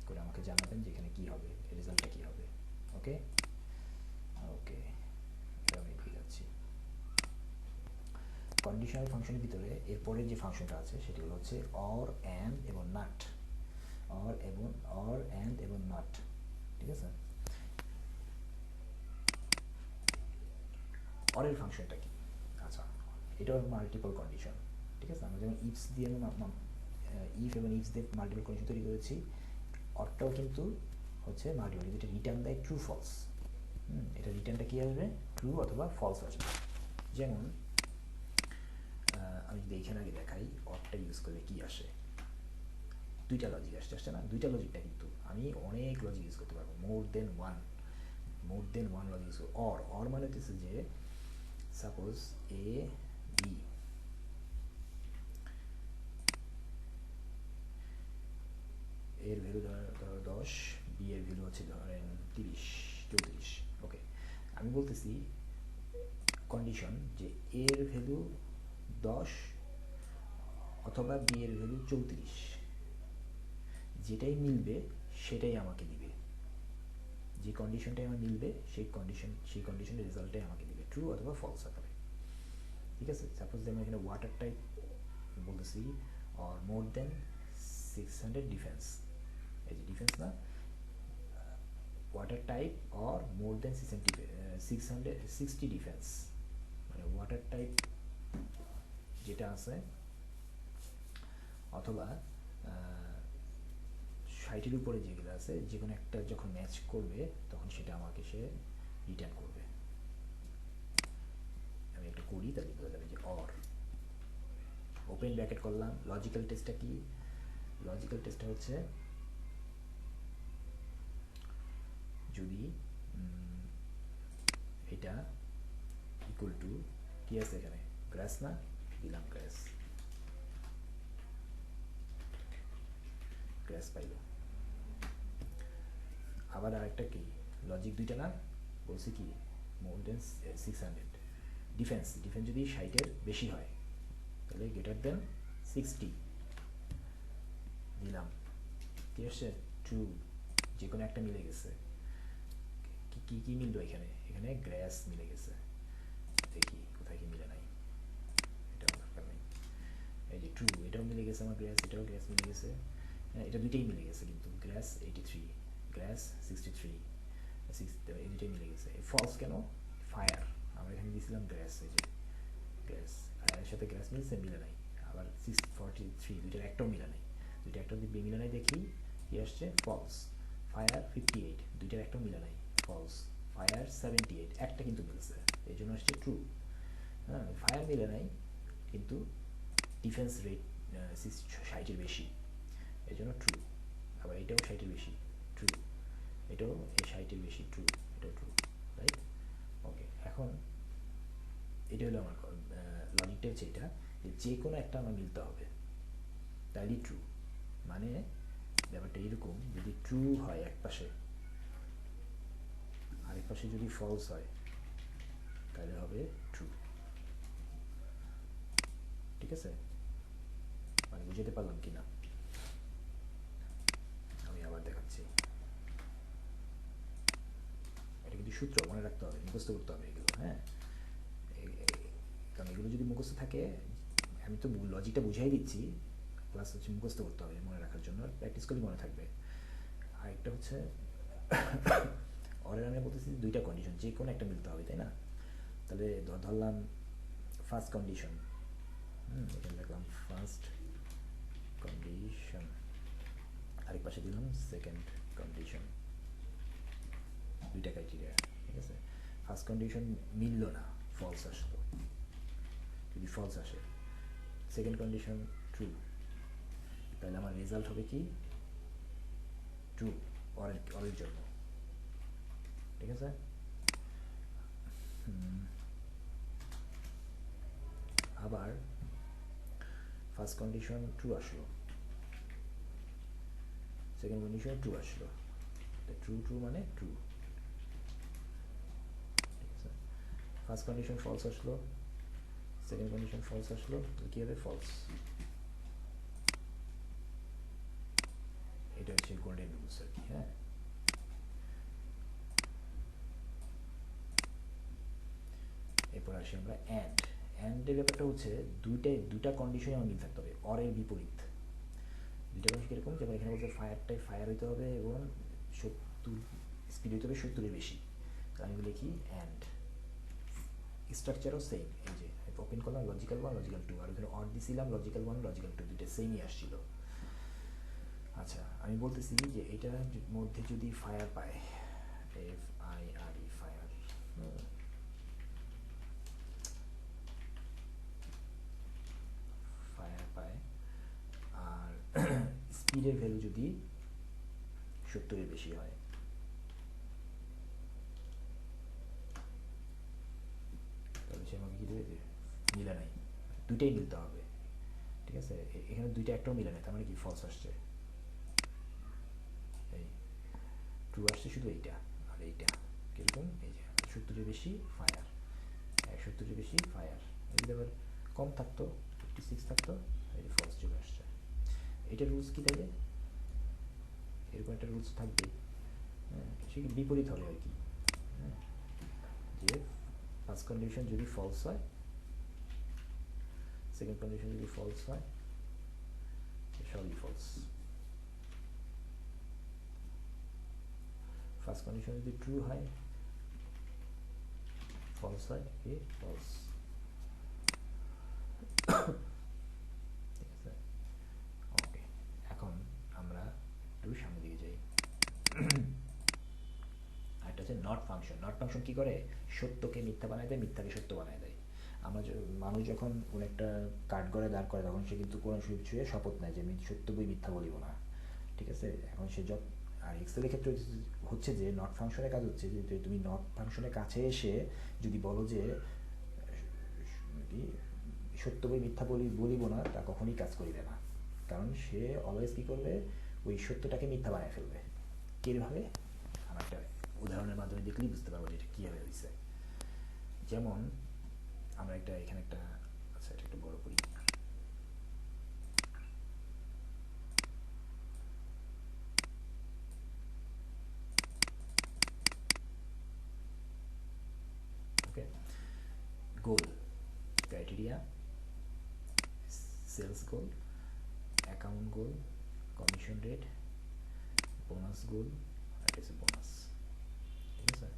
করে আমাকে জানাবেন যে এখানে কী হবে, রেজাল্টটা কী হবে। ওকে ওকে, এটা আমি পেয়ে যাচ্ছি। কন্ডিশনাল ফাংশনের ভিতরে এরপরের যে ফাংশনটা আছে সেটি হচ্ছে অর, অ্যান্ড এবং নাট, অর অ্যান্ড এবং নাট, ঠিক আছে। অরের ফাংশনটা কি, আচ্ছা, এটাও মাল্টিপল কন্ডিশন, ঠিক আছে। আমরা যেমন ইফস দিয়ে ইফ এবং ইফস দিয়ে মাল্টিপল কন্ডিশন তৈরি করেছি, অরটাও কিন্তু হচ্ছে মাল্টিপল, যেটা রিটার্ন দেয় ট্রু ফলস। এটা রিটার্নটা কী আসবে, ট্রু অথবা ফলস আসবে। যেমন আমি যদি এখানে আগে দেখাই অরটা ইউজ করলে কি আসে, দুইটা লজিক আসছে না, দুইটা লজিকটা কিন্তু আমি অনেক লজিক ইউজ করতে পারবো, মোর দেন ওয়ান লজিক ইউজ করবো। অর মানে হচ্ছে যে সাপোজ এ বি, এর ভ্যালু ধরো 10, বি এর ভ্যালু হচ্ছে ধরেন 30, 34, ওকে। আমি বলতেছি কন্ডিশন যে এর ভ্যালু 10 অথবা বি এর ভ্যালু 34, যেটাই মিলবে সেটাই আমাকে দিবে, যে কন্ডিশনটাই আমার মিলবে সেই কন্ডিশনের রেজাল্টটাই আমাকে দিবে, ট্রু অথবা ফলস আকারে, ঠিক আছে। সাপোজ আমি এখানে ওয়াটার টাইপ বলতেছি, অর মোর দেন 600 ডিফেন্স, এই যে ডিফেন্স না, water type or more than 660 defence, মানে ওয়াটার টাইপ যেটা আছে অথবা 60-এর উপরে যেগুলো আছে, যে কোনো একটা যখন ম্যাচ করবে তখন সেটা আমাকে সে রিটার্ন করবে। আমি একটা করি, তাহলে বোঝা যাবে যে অর, ওপেন ব্র্যাকেট করলাম। লজিক্যাল টেস্টটা কি, লজিক্যাল টেস্টটা হচ্ছে যদি এটা ইকুয়াল টু কি আছে এখানে গ্রাস না দিলাম গ্রাস পাইল। আবার আরেকটা কি লজিক দুইটা না বলছি কি মোর দেন 600 ডিফেন্স যদি 60-এর বেশি হয় তাহলে গ্রেটার দেন 60 দিলাম কি আসছে ট্রু, যে কোনো একটা মিলে গেছে। কি কি মিললো এখানে এখানে গ্রাস মিলে গেছে, দেখি কোথায় কি মিলে নাই, এটা দরকার নেই। এই যে ট্রু এটাও মিলে গেছে আমার গ্রাস, এটাও গ্রাস মিলে গেছে, হ্যাঁ এটা দুইটাই মিলে গেছে কিন্তু গ্রাস 83 গ্রাস 63 এই দুইটাই মিলে গেছে। ফলস কেন ফায়ার আমরা এখানে দিয়েছিলাম গ্রাস, এই যে গ্যাস ফায়ারের সাথে গ্যাস মিলছে মিলে নাই। আবার 643 দুইটার একটাও মিলে নাই, দুইটা একটা যদি মিলে নাই দেখি কি আসছে ফলস। ফায়ার 58 দুইটার একটাও মিলে নাই ফলস। ফায়ার 78 একটা কিন্তু মিলছে এই জন্য আসছে ট্রু। হ্যাঁ ফায়ার মিলে নাই কিন্তু ডিফেন্স রেট 60-এর বেশি এই জন্য ট্রু। আবার এটাও 60-এর বেশি ট্রু, এটাও 60-এর বেশি ট্রু, এটাও ট্রু, রাইট। ওকে এখন এটা হলো আমার লজিকটা হচ্ছে এটা যে কোনো একটা আমার মিলতে হবে তাইলে ট্রু। মানে ব্যাপারটা এরকম যদি ট্রু হয় এক পাশে আরেক পাশে যদি ফলস হয় তাহলে হবে ট্রু, ঠিক আছে? মানে বুঝতে পারলাম কি না আমি আবার দেখাচ্ছি। এটা কিন্তু সূত্র মনে রাখতে হবে, মুখস্থ করতে হবে এগুলো, হ্যাঁ কারণ এগুলো যদি মুখস্থ থাকে আমি তো লজিকটা বুঝাই দিচ্ছি প্লাস হচ্ছে মুখস্থ করতে হবে মনে রাখার জন্য, প্র্যাকটিস করলে মনে থাকবে। আরেকটা হচ্ছে অরের আমি বলতেছি দুইটা কন্ডিশন যে কোনো একটা মিলতে হবে তাই না, তাহলে ধরলাম ফার্স্ট কন্ডিশন, এখানে লিখলাম ফার্স্ট কন্ডিশন, আরেক পাশে দিলাম সেকেন্ড কন্ডিশন, দুইটা ক্রাইটেরিয়া, ঠিক আছে? ফার্স্ট কন্ডিশন মিললো না ফলস আসলো, যদি ফলস আসে সেকেন্ড কন্ডিশন ট্রু তাহলে আমার রেজাল্ট হবে কি ট্রু অরের জন্য, ঠিক আছে? আবার ফার্স্ট কন্ডিশন ট্রু আসলো সেকেন্ড কন্ডিশন ট্রু আসলো, ট্রু ট্রু মানে ট্রু, ঠিক আছে? ফার্স্ট কন্ডিশন ফলস আসলো সেকেন্ড কন্ডিশন ফলস আসলো কি হবে ফলস। এটা হচ্ছে গোল্ডেন রুলস আর কি, হ্যাঁ। এরপর আসি আমরা অ্যান্ডের ব্যাপারটা হচ্ছে দুটা কন্ডিশনে আমার মিল থাকতে হবে, অরের বিপরীত দুইটা কন্ডিশন কিরকম, যেমন এখানে বলছে ফায়ারটাই ফায়ার হইতে হবে এবং 70 স্পিড হইতে হবে 70-এর বেশি, আমি লিখি অ্যান্ড স্ট্রাকচারও সেম, এই যে ওপেন করলাম লজিক্যাল 1 লজিক্যাল 2 আর ওখানে অর দিছিলাম লজিক্যাল 1 লজিক্যাল 2 দুইটা সেমই আসছিল। আচ্ছা আমি বলতেছি যে এটার মধ্যে যদি ফায়ার পায় FIRE ফায়ার, ফায়ার পায় আর স্পিডের ভ্যালু যদি 70-এর বেশি হয় তাহলে সে আমাকে কি দেবে যে মিলে নাই, দুইটাই মিলতে হবে, ঠিক আছে? এখানে দুইটা একটাও মিলে নাই তার মানে কি ফলস আসছে, এই ট্রু আসছে শুধু এইটা আর এইটা কিরকম, এই যে 70-এর বেশি ফায়ার 70-এর বেশি ফায়ার, যদি আবার কম থাকতো 56 থাকতো এই ফলস চলে আসছে। এটা রুলস কি তাইলে এরকম একটা রুলস থাকবে, হ্যাঁ সে বিপরীত হবে আর কি, হ্যাঁ যে ফার্স্ট কন্ডিশন যদি ফলস হয় সেকেন্ড কন্ডিশন যদি ফলস হয় সবই ফলস, ফার্স্ট কন্ডিশন যদি ট্রু হয় ফলস হয় কি ফলস, ঠিক আছে? ওকে এখন আমরা একটু সামনে দিকে যাই। আরেকটা হচ্ছে নট ফাংশন। নট ফাংশন কি করে সত্যকে মিথ্যা বানায় দেয় মিথ্যাকে সত্য বানায় দেয়। আমরা মানুষ যখন কোনো একটা কাঠগড়ায় দাঁড় করে তখন সে কিন্তু কোনো ছুঁয়ে শপথ নেয় যে আমি সত্য বই মিথ্যা বলিব না, ঠিক আছে? এখন সে আর এক্সেলের ক্ষেত্রে হচ্ছে যে নট ফাংশনের কাজ হচ্ছে যে তুমি নট ফাংশনের কাছে এসে যদি বলো যে কি সত্য বই মিথ্যা বলিব না, তা কখনই কাজ করিবে না। কারণ সে অলওয়েজ কী করবে, ওই সত্যটাকে মিথ্যা বানিয়ে ফেলবে। কীভাবে? আমার একটা উদাহরণের মাধ্যমে দেখলেই বুঝতে পারবো যে এটা কীভাবে হয়েছে। যেমন আমরা এখানে একটা, আচ্ছা এটা একটু বড় করি। ওকে, গোল, ক্রাইটেরিয়া, সেলস গোল, অ্যাকাউন্ট গোল, কমিশন রেট, বোনাস গোল, আর এটা হচ্ছে বোনাস। ঠিক আছে,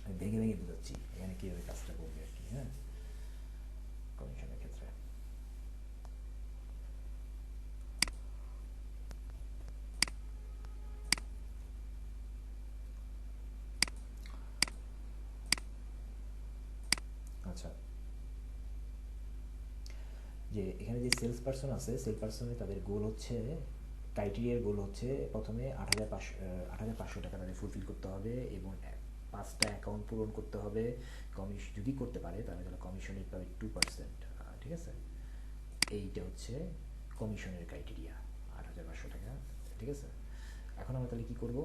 আমি ভেঙে ভেঙে বোঝাচ্ছি এখানে কীভাবে কাজটা করবে আর কি। হ্যাঁ, কমিশনের ক্ষেত্রে আচ্ছা, যে এখানে যে সেলস পার্সন আছে, সেলস পার্সনে তাদের গোল হচ্ছে, ক্রাইটেরিয়ার গোল হচ্ছে প্রথমে ৮,৫০০ টাকা তাদের ফুলফিল করতে হবে এবং 5টা অ্যাকাউন্ট পূরণ করতে হবে। যদি করতে পারে তাহলে কমিশন রেট পাবে 2%। ঠিক আছে, এইটা হচ্ছে কমিশনের ক্রাইটেরিয়া, ৮,৫০০ টাকা। ঠিক আছে, এখন আমরা তাহলে কী করব,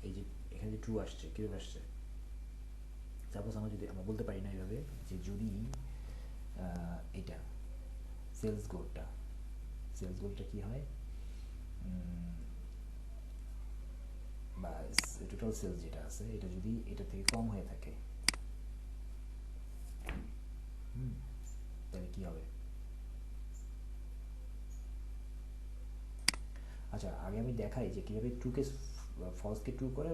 এই যে এখানে যে ট্রু আসছে, কীভাবে আসছে? সাপোজ আমরা বলতে পারি না এইভাবে যে যদি এটা সেলস গোলটা কী হয়, বা টোটাল সেলস যেটা আছে এটা যদি এটা থেকে কম হয়ে থাকে, তাহলে কী হবে? আচ্ছা, আগে আমি দেখাই যে কীভাবে ট্রুকে ফলসকে ট্রু করে,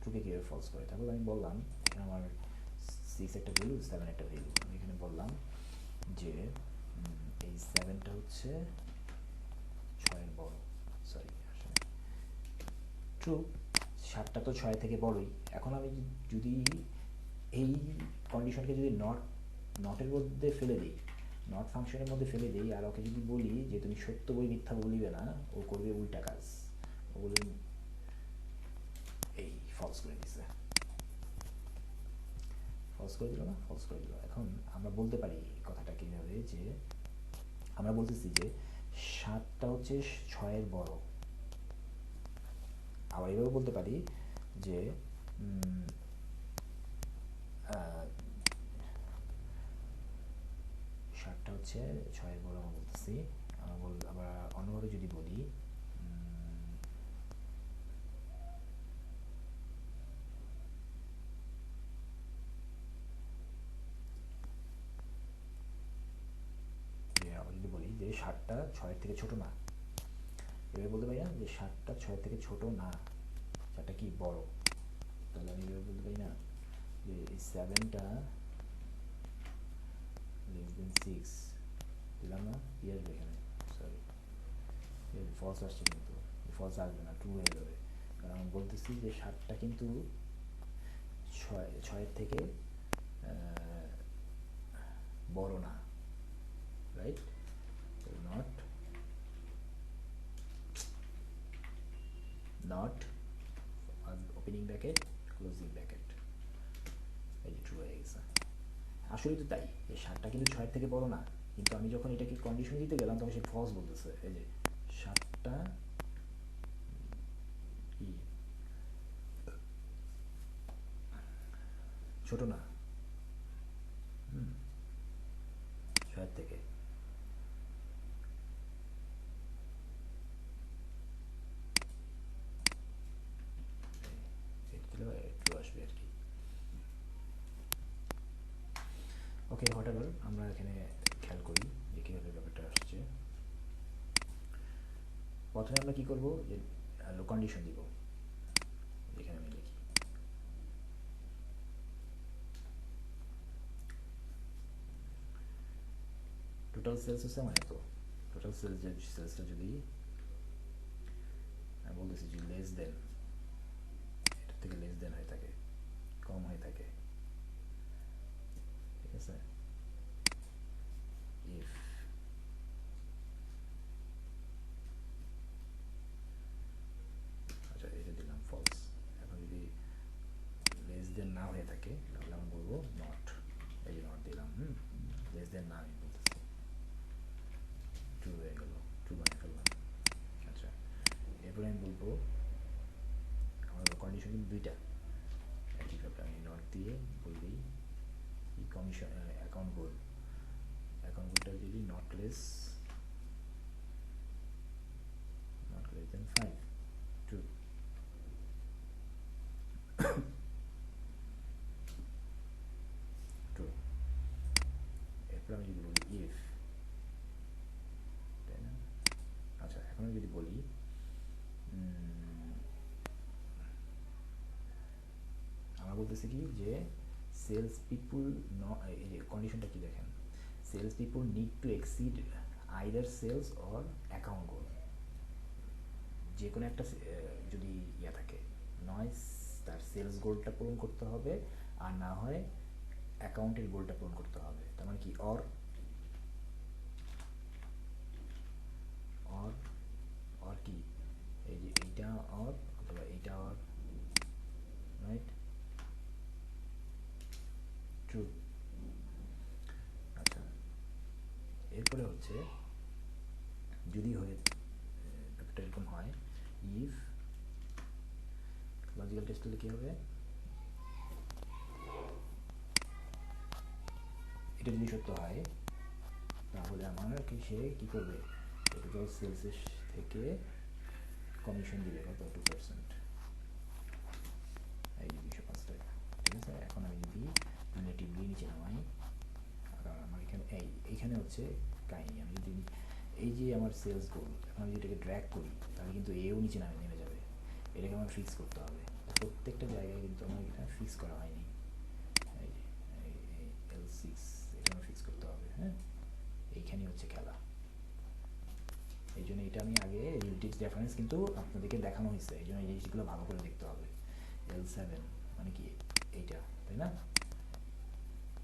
ট্রুকে কীভাবে ফলস করে। তারপর আমি বললাম এখানে আমার 6 একটা ভ্যালু, 7 একটা ভ্যালু। আমি এখানে বললাম যে এই 7টা হচ্ছে 6-এর বড়, সরি আসলে ট্রু, 7টা তো 6 থেকে বড়ই। এখন আমি যদি এই কন্ডিশনকে যদি নটের মধ্যে ফেলে দিই, নট ফাংশনের মধ্যে ফেলে দিই, আর ওকে যদি বলি যে তুমি সত্য বই মিথ্যা বলিবে না, ও করবে উল্টা কাজ, ও বলবে এই ফলস করে দিছে, ফলস করে দিল না, ফলস করে দিল। এখন আমরা বলতে পারি কথাটা কীভাবে, যে আমরা বলতেছি যে 7টা হচ্ছে 6-এর বড়। আবার এভাবে বলতে পারি যে 7টা হচ্ছে 6-এর বড়। আমরা বলতেছি, আমরা অন্যভাবে যদি বলি, যে 7টা 6-এর থেকে ছোট না, এভাবে বলতে পারি না যে 7টা 6-এর থেকে ছোট না, 7টা কি বড়। তাহলে আমি এভাবে বলতে পারি না যে এই 7টা লেস দেন 6 দিলাম না, কি আসবে এখানে, সরি ফলস আসছে, কিন্তু ফলস আসবে না, ট্রু হয়ে যাবে। কারণ আমি বলতেছি যে 7টা কিন্তু 6-এর থেকে বড় না, right? Not opening bracket closing bracket, এই যে ট্রু হয়ে গেছে। আসলে তো তাই, এই 7টা কিন্তু 6-এর থেকে বড় না, কিন্তু আমি যখন এটাকে কন্ডিশন দিতে গেলাম তখন সে ফলস বলতেছে। এই যে 7টা কি ছোট না 6-এর থেকে, ট্রু আসবে আর কি। ওকে, হোয়াট এভার, আমরা এখানে খেয়াল করি যে কীভাবে ব্যাপারটা আসছে। প্রথমে আমরা কী করবো, যে কন্ডিশন দিব, এখানে আমি লিখি টোটাল সেলস হচ্ছে আমার এত, টোটাল সেলসটা যদি আমি বলতেছি যে লেস দেন, এটার থেকে লেস দেন হয়ে থাকে, কম হয়ে থাকে, ঠিক আছে, ইফ বলবো নট, এই যে নট দিলাম, লেস দেন না আমি বলতেছি, ট্রু হয়ে গেল, ট্রু বানিয়ে ফেললাম। আচ্ছা, এরপরে আমি বলবো আমার কন্ডিশন কিন্তু দুইটা একইভাবে, আমি নট দিয়ে বললেই এই কমিশন অ্যাকাউন্ট গোলটা যদি not less than 5, true. True. এরপর আমি যদি বলি ইফ, তাই না? আচ্ছা, এখন আমি যদি বলি আমরা বলতেছি কি যে সেলস পিপুল, এই যে কন্ডিশনটা কি দেখেন, sales people need to exceed either sales or account goal. যে কোনো একটা যদি ইয়া থাকে, নয় তার সেলস গোলটা পূরণ করতে হবে, আর না হয় অ্যাকাউন্টের গোলটা পূরণ করতে হবে। তার মানে কি অর অর অর কি, এই যে এইটা অর অথবা এইটা অর, রাইট? ট্রু। আচ্ছা, এরপরে হচ্ছে যদি হয়ে ব্যাপারটা এরকম হয়, ইফ লজিক্যাল টেস্ট হলে কী হবে, এটা যদি সত্য হয় তাহলে আমার কি সে কী করবে, টোটাল সেলসের থেকে কমিশন দিবে কত, 2%, এই যে 205 টাকা। ঠিক আছে, এখন আমি যদি রিলেটিভলি নিচে নামাই, কারণ আমার এইখানে হচ্ছে কাহিনি, আমি যদি এই যে আমার সেলস গোল, এখন আমি যদি এটাকে ড্র্যাগ করি তাহলে কিন্তু এও নিচে নেমে যাবে, এটাকে আমার ফিক্স করতে হবে। প্রত্যেকটা জায়গায় কিন্তু আমার এটা ফিক্স করা হয়নি, এই যে L6 এটা আমার ফিক্স করতে হবে। হ্যাঁ, এইখানেই হচ্ছে খেলা। এই জন্য এটা আমি আগে রিলেটিভ রেফারেন্স কিন্তু আপনাদেরকে দেখানো হয়েছে, এই জন্য এই জিনিসগুলো ভালো করে দেখতে হবে। L7 মানে কি এইটা, তাই না?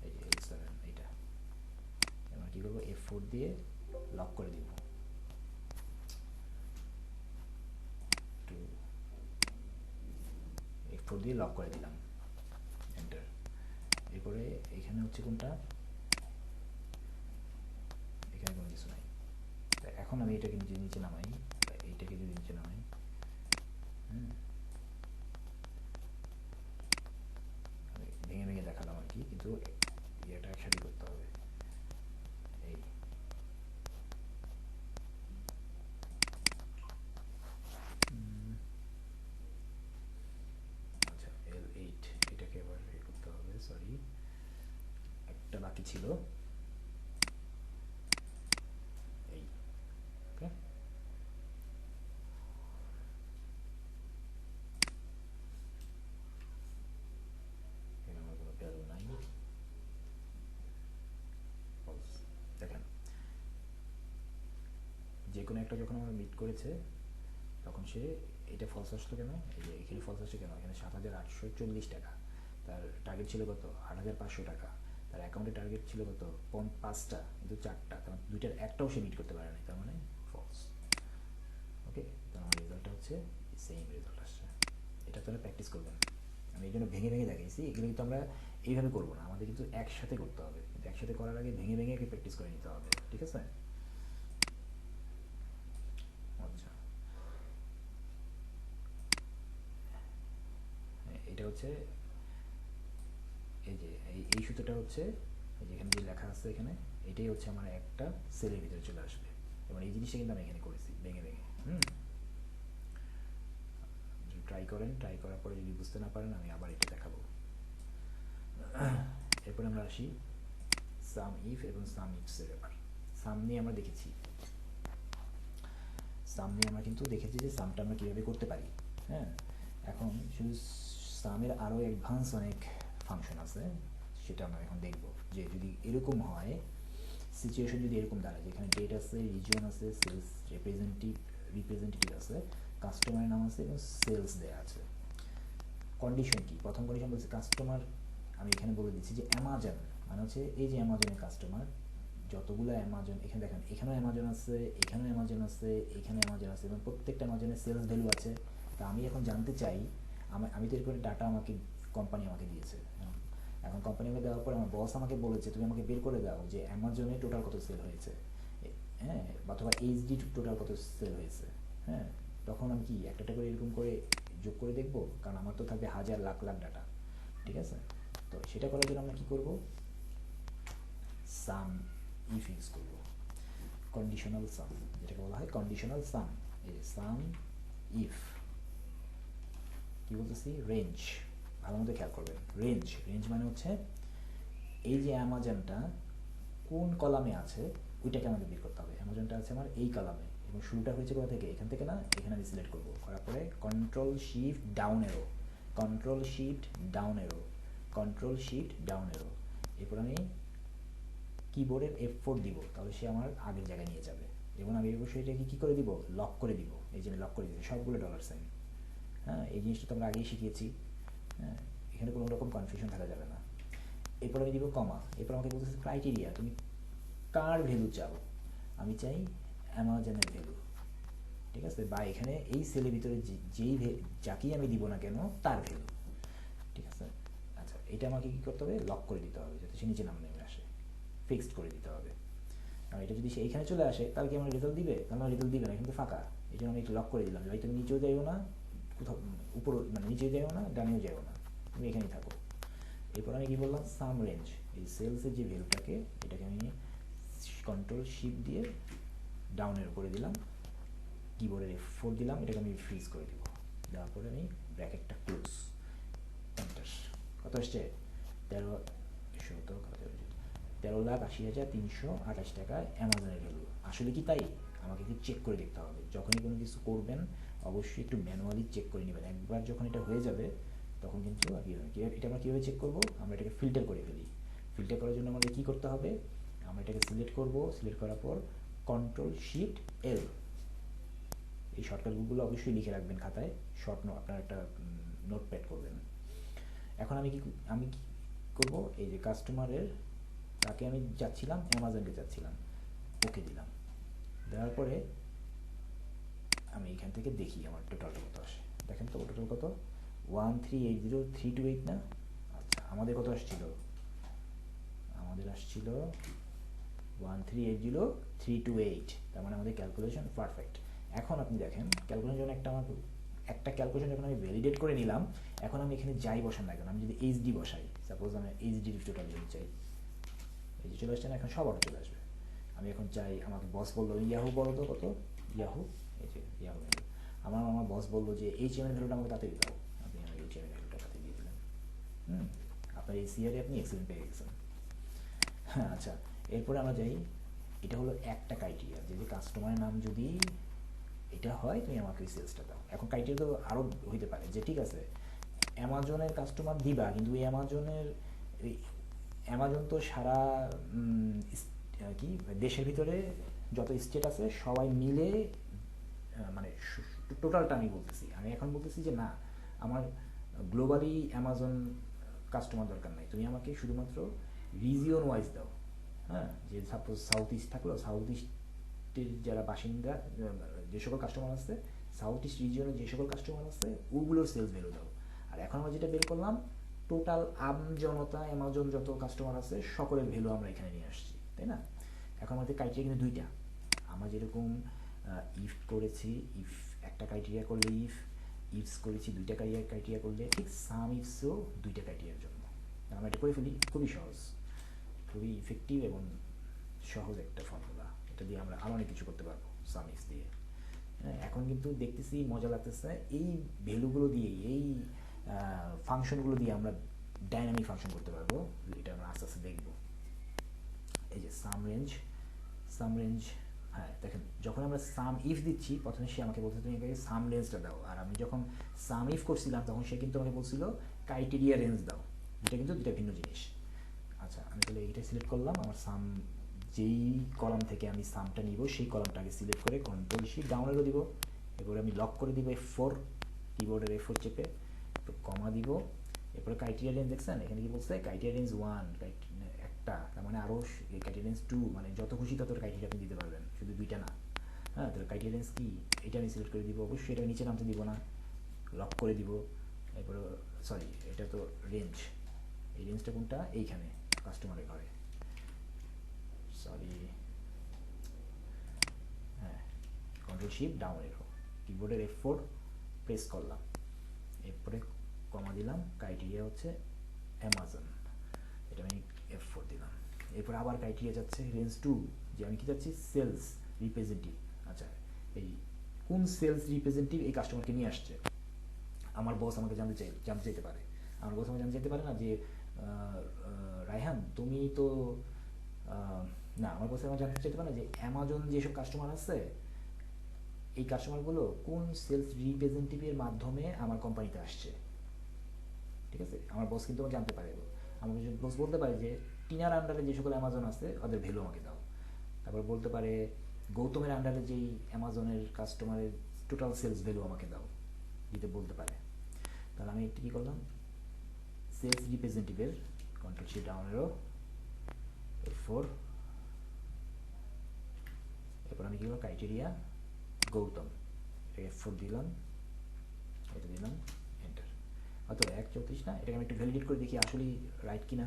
এই যে L7 এইটা, এবার কী করবো, F4 দিয়ে লক করে দিব, F4 দিয়ে লক করে দিলাম, এন্টার। এরপরে এখানে হচ্ছে কোনটা, এখানে কোনো কিছু নাই। এখন আমি এটাকে নিচে নামাই, এইটাকে যদি নিচে নামাই, ভেঙে ভেঙে দেখালাম আর কি, কিন্তু ইয়েটা একসাথে করতে হবে। এই আচ্ছা, L8 এটাকে এবার করতে হবে, সরি একটা বাকি ছিল, এই ওকে। এখানে আমার কোনো ভ্যালু নাই, দেখেন যে কোনো একটা যখন আমরা মিট করেছে তখন সে এটা ফলস আসতো কেন, এই যে এখানে ফলস আসছে কেন, এখানে 7,840 টাকা, তার টার্গেট ছিল কত 8,500 টাকা, তার অ্যাকাউন্টে টার্গেট ছিল কত 5টা, কিন্তু 4টা, কারণ দুইটার একটাও সে মিট করতে পারে না, তার মানে ফলস। ওকে, তার আমার রেজাল্টটা হচ্ছে সেম রেজাল্ট আসছে। এটা তাহলে প্র্যাকটিস করবেন, আমি এই জন্য ভেঙে ভেঙে দেখাইছি, এগুলো কিন্তু আমরা এইভাবে করবো না, আমাদের কিন্তু একসাথে করতে হবে, কিন্তু একসাথে করার আগে ভেঙে ভেঙে প্র্যাকটিস করে নিতে হবে, ঠিক আছে? আচ্ছা, এটা হচ্ছে এই যে এই সূত্রটা হচ্ছে যেখানে যে লেখা আছে এখানে, এটাই হচ্ছে আমার একটা সেলের ভিতরে চলে আসবে, এবং এই জিনিসটা কিন্তু আমি এখানে করেছি ভেঙে ভেঙে। ট্রাই করেন, ট্রাই করার পরে যদি বুঝতে না পারেন আমি আবার এটা দেখাবো। এরপরে আমরা আসি সাম ইফ এবং সাম ইফসের ব্যাপার। সাম নিয়ে আমরা দেখেছি, সাম নিয়ে আমরা কিন্তু দেখেছি যে সামটা আমরা কীভাবে করতে পারি। হ্যাঁ, এখন শুধু সামের আরও অ্যাডভান্স অনেক ফাংশন আছে, সেটা আমরা এখন দেখব, যে যদি এরকম হয়, সিচুয়েশন যদি এরকম দাঁড়ায় যেখানে ডেট আছে, রিজিয়ন আছে, সেলস রিপ্রেজেন্টেটিভ আছে, কাস্টমারের নাম আছে এবং সেলস দেওয়া আছে। কন্ডিশন কি, প্রথম কন্ডিশন বলছে কাস্টমার, আমি এখানে বলে দিচ্ছি যে অ্যামাজন মানে হচ্ছে এই যে অ্যামাজনের কাস্টমার, যতগুলো অ্যামাজন, এখানে দেখেন এখানেও অ্যামাজন আছে, এখানেও অ্যামাজন আছে, এখানে অ্যামাজন আছে, এবং প্রত্যেকটা অ্যামাজনের সেলস ভ্যালু আছে। তা আমি এখন জানতে চাই, আমি তো এরকম ডাটা আমাকে কোম্পানি আমাকে দিয়েছে, এখন কোম্পানি আমাকে দেওয়ার পর আমার বস আমাকে বলেছে তুমি আমাকে বের করে দাও যে অ্যামাজনে টোটাল কত সেল হয়েছে, হ্যাঁ, অথবা এইচডি টোটাল কত সেল হয়েছে, হ্যাঁ, তখন আমি কি একটা একটা করে এরকম করে যোগ করে দেখবো, কারণ আমার তো থাকবে হাজার লাখ লাখ ডাটা, ঠিক আছে। তো সেটা করার জন্য আমরা কী করবো, সাম ইফ ইউজ করবো, কন্ডিশনাল সাম, যেটাকে বলা হয় কন্ডিশনাল সাম। এই সাম ইফ কি বলতেছি, রেঞ্জ, ভালো মতো খেয়াল করবেন, রেঞ্জ, রেঞ্জ মানে হচ্ছে এই যে অ্যামাজনটা কোন কলামে আছে ওইটাকে আমাদের বের করতে হবে। অ্যামাজনটা আছে আমার এই কলামে এবং শুরুটা হয়েছে কোথা থেকে, এখান থেকে না, এখানে আমি সিলেক্ট করবো, করার পরে কন্ট্রোল শিফট ডাউন এরো, কন্ট্রোল শিফট ডাউন এরো, কন্ট্রোল শিফট ডাউন এরো, এরপর আমি কিবোর্ডের F4 দিব, তাহলে সে আমার আগের জায়গায় নিয়ে যাবে এবং আমি অবশ্যই এটাকে কী করে দিব, লক করে দিব, এই যে লক করে দিব সবগুলো ডলার সাইন। হ্যাঁ, এই জিনিসটা তো আমরা আগেই শিখিয়েছি, হ্যাঁ, এখানে কোনো রকম কনফিউশন থাকা যাবে না। এরপর আমি দিব কমা, এরপর আমাকে বলতেছে ক্রাইটেরিয়া, তুমি কার ভ্যালু চাও, আমি চাই অ্যামাজনের ভ্যালু, ঠিক আছে, বা এখানে এই সেলের ভিতরে যেই যাকেই আমি দিব না কেন তার ভ্যালু, ঠিক আছে। আচ্ছা, এটা আমাকে কী করতে হবে, লক করে দিতে হবে যাতে সে নিচে নাম নেমে আসে, ফিক্সড করে দিতে হবে। আর এটা যদি সে এইখানে চলে আসে তাহলে কি আমার রেজাল্ট দিবে, তাহলে আমার রেজাল্ট দিবে না, কিন্তু ফাঁকা, এই জন্য আমি একটু লক করে দিলাম, ভাই তুমি নিচেও যাইও না, কোথাও উপর মানে নিচেও যাইও না, ডানেও যাইও না, তুমি এখানেই থাকো। এরপর আমি কী বললাম, সাম রেঞ্জ, এই সেলসের যে ভ্যালুটাকে এটাকে আমি কন্ট্রোল শিফট দিয়ে ডাউনের করে দিলাম, কিবোর্ডের F4 দিলাম, এটাকে আমি ফ্রিজ করে দিব, দেওয়ার পরে আমি ব্র্যাকেটটা ক্লোজ, এন্টার, কত আসছে 13,80,328 টাকা অ্যামাজনের ভ্যালু। আসলে কি তাই, আমাকে একটু চেক করে দেখতে হবে, যখনই কোনো কিছু করবেন অবশ্যই একটু ম্যানুয়ালি চেক করে নেবেন, একবার যখন এটা হয়ে যাবে তখন কিন্তু এটা আমরা কীভাবে চেক করবো, আমরা এটাকে ফিল্টার করে ফেলি। ফিল্টার করার জন্য আমাদের কী করতে হবে, আমরা এটাকে সিলেক্ট করব, সিলেক্ট করার পর কন্ট্রোল শিফট এল, এই শর্টকাটগুলো অবশ্যই লিখে রাখবেন খাতায়, শর্ট নো আপনার একটা নোটপ্যাড করবেন। এখন আমি কি করব, এই যে কাস্টমারের তাকে আমি যাচ্ছিলাম, অ্যামাজনকে যাচ্ছিলাম, ওকে দিলাম, দেওয়ার পরে আমি এখান থেকে দেখি আমার টোটালটা কত আসে, দেখেন তো টোটাল কত, 1380328 না, আচ্ছা আমাদের কত আসছিল, আমাদের আসছিল 1380328, তার মানে আমাদের ক্যালকুলেশন পারফেক্ট। এখন আপনি দেখেন ক্যালকুলেশন জন্য একটা ক্যালকুলেশন যখন আমি ভ্যালিডেট করে নিলাম, এখন আমি এখানে যাই বসান না কেন, আমি যদি এইচডি বসাই, সাপোজ আমি এইচডি টোটাল যদি চাই, এই যে চলে আসছে না, এখন সব অটো চলে আসবে। আমি এখন চাই, আমাকে বস বললো ইয়াহু বলো তো কত, ইয়াহু, এই যে ইয়াহু ভ্যালু, আমার বস বললো যে এইচএমএল ভ্যালুটা আমাকে তাতে দাও, আপনি আমাকে এইচএমএল ভ্যালুটা তাতে দিয়ে দিলেন, আপনার এই সিআরে আপনি এক্সেলেন্ট পেয়ে গেছেন। হ্যাঁ, আচ্ছা, এরপরে আমরা যাই, এটা হলো একটা ক্রাইটেরিয়া, যে কাস্টমারের নাম যদি এটা হয় তুমি আমাকে ওই সেলসটা দাও। এখন ক্রাইটেরিয়া তো আরও হইতে পারে, যে ঠিক আছে অ্যামাজনের কাস্টমার দিবা, কিন্তু এই অ্যামাজন তো সারা কি দেশের ভিতরে যত স্টেট আছে সবাই মিলে, মানে টোটালটা আমি বলতেছি, আমি এখন বলতেছি যে না, আমার গ্লোবালি অ্যামাজন কাস্টমার দরকার নাই, তুমি আমাকে শুধুমাত্র রিজিয়ন ওয়াইজ দাও। হ্যাঁ, যে সাপোজ সাউথ ইস্ট থাকলো, সাউথ ইস্টের যারা বাসিন্দা, যে সকল কাস্টমার আছে সাউথ ইস্ট রিজিয়নে, যে সকল কাস্টমার আছে ওগুলোর সেলস ভ্যালু দাও। আর এখন আমরা যেটা বের করলাম, টোটাল জনতা অ্যামাজন যত কাস্টমার আছে সকলের ভ্যালু আমরা এখানে নিয়ে আসছি, তাই না। এখন আমাদের ক্রাইটেরিয়া কিন্তু দুইটা, আমরা যেরকম ইফ করেছি, ইফ একটা ক্রাইটেরিয়া করলে ইফস করেছি দুইটা ক্রাইটেরিয়া করলে, ঠিক সাম ইফসও দুইটা ক্রাইটেরিয়ার জন্য। আমরা এটা করে ফেলি, খুবই সহজ, খুবই ইফেক্টিভ এবং সহজ একটা ফর্মুলা, এটা দিয়ে আমরা আরও অনেক কিছু করতে পারবো সাম ইফস দিয়ে। এখন কিন্তু দেখতেছি মজা লাগতেছে, এই ভ্যালুগুলো দিয়ে, এই ফাংশনগুলো দিয়ে আমরা ডাইনামিক ফাংশন করতে পারবো, এটা আমরা আস্তে আস্তে দেখবো। এই যে সাম রেঞ্জ, হ্যাঁ দেখেন, যখন আমরা সাম ইফ দিচ্ছি প্রথমে সে আমাকে বলছে তুমি আমাকে সাম রেঞ্জটা দাও, আর আমি যখন সাম ইফ করছিলাম তখন সে কিন্তু আমাকে বলছিল ক্রাইটেরিয়া রেঞ্জ দাও, এটা কিন্তু দুটা ভিন্ন জিনিস। আচ্ছা, আমি তাহলে এইটা সিলেক্ট করলাম, আমার সাম যেই কলাম থেকে আমি সামটা নিব সেই কলামটাকে সিলেক্ট করে কন্ট্রোল শিফট ডাউনেরও দিব, এরপরে আমি লক করে দিব F4, কিবোর্ডের F4 চেপে, তো কমা দিব, এরপরে ক্রাইটেরিয়া রেঞ্জ দেখছেন, এখানে কি বলছে ক্রাইটেরিয়া রেঞ্জ 1, একটা, তার মানে আরও ক্রাইটেরিয়া রেঞ্জ 2, মানে যত খুশি তত ক্রাইটেরিয়া আপনি দিতে পারবেন, শুধু দুইটা না। হ্যাঁ, তাহলে ক্রাইটেরিয়া রেঞ্জ কি, এটা আমি সিলেক্ট করে দিব, অবশ্যই এটা নিচে নামতে দিব না, লক করে দিব, এরপরে সরি এটা তো রেঞ্জ, এই রেঞ্জটা কোনটা, এইখানে কাস্টমারের ঘরে, সরি, হ্যাঁ, কন্ট্রোল শিফট ডাউন এরো, কিবোর্ডের F4 প্রেস করলাম, এরপরে কমা দিলাম, ক্রাইটেরিয়া হচ্ছে অ্যামাজন, এটা আমি F4 দিলাম। এরপর আবার ক্রাইটেরিয়া যাচ্ছে রেঞ্জ 2, যে আমি কি যাচ্ছি সেলস রিপ্রেজেন্টেটিভ। আচ্ছা, এই কোন সেলস রিপ্রেজেন্টেটিভ এই কাস্টমারকে নিয়ে আসছে, আমার বস আমাকে জানতে চাইতে পারে, আমার বস আমাকে জানতে চাইতে পারে না যে রায়হান তুমি তো না, আমার বস আমাকে জানতে চাইতে পারে না যে অ্যামাজন যেসব কাস্টমার আছে এই কাস্টমারগুলো কোন সেলস রিপ্রেজেন্টেটিভের মাধ্যমে আমার কোম্পানিতে আসছে, ঠিক আছে। আমার বস কিন্তু জানতে পারে, আমার বস বলতে পারে যে টিনার আন্ডারে যে সকল অ্যামাজন আছে ওদের ভ্যালু আমাকে দাও, তারপর বলতে পারে গৌতমের আন্ডারে যেই অ্যামাজনের কাস্টমারের টোটাল সেলস ভ্যালু আমাকে দাও, দিতে বলতে পারে। তাহলে আমি একটু কী করলাম, সেলস রিপ্রেজেন্টেটিভের control shift down arrow F4, এরপর আমি কী করলাম ক্রাইটেরিয়া গৌতম, এটাকে F4 দিলাম, এটা দিলাম এন্টার। অথবা 1.34 না, এটাকে আমি একটু ভ্যালিডেট করে দেখি আসলেই রাইট কিনা,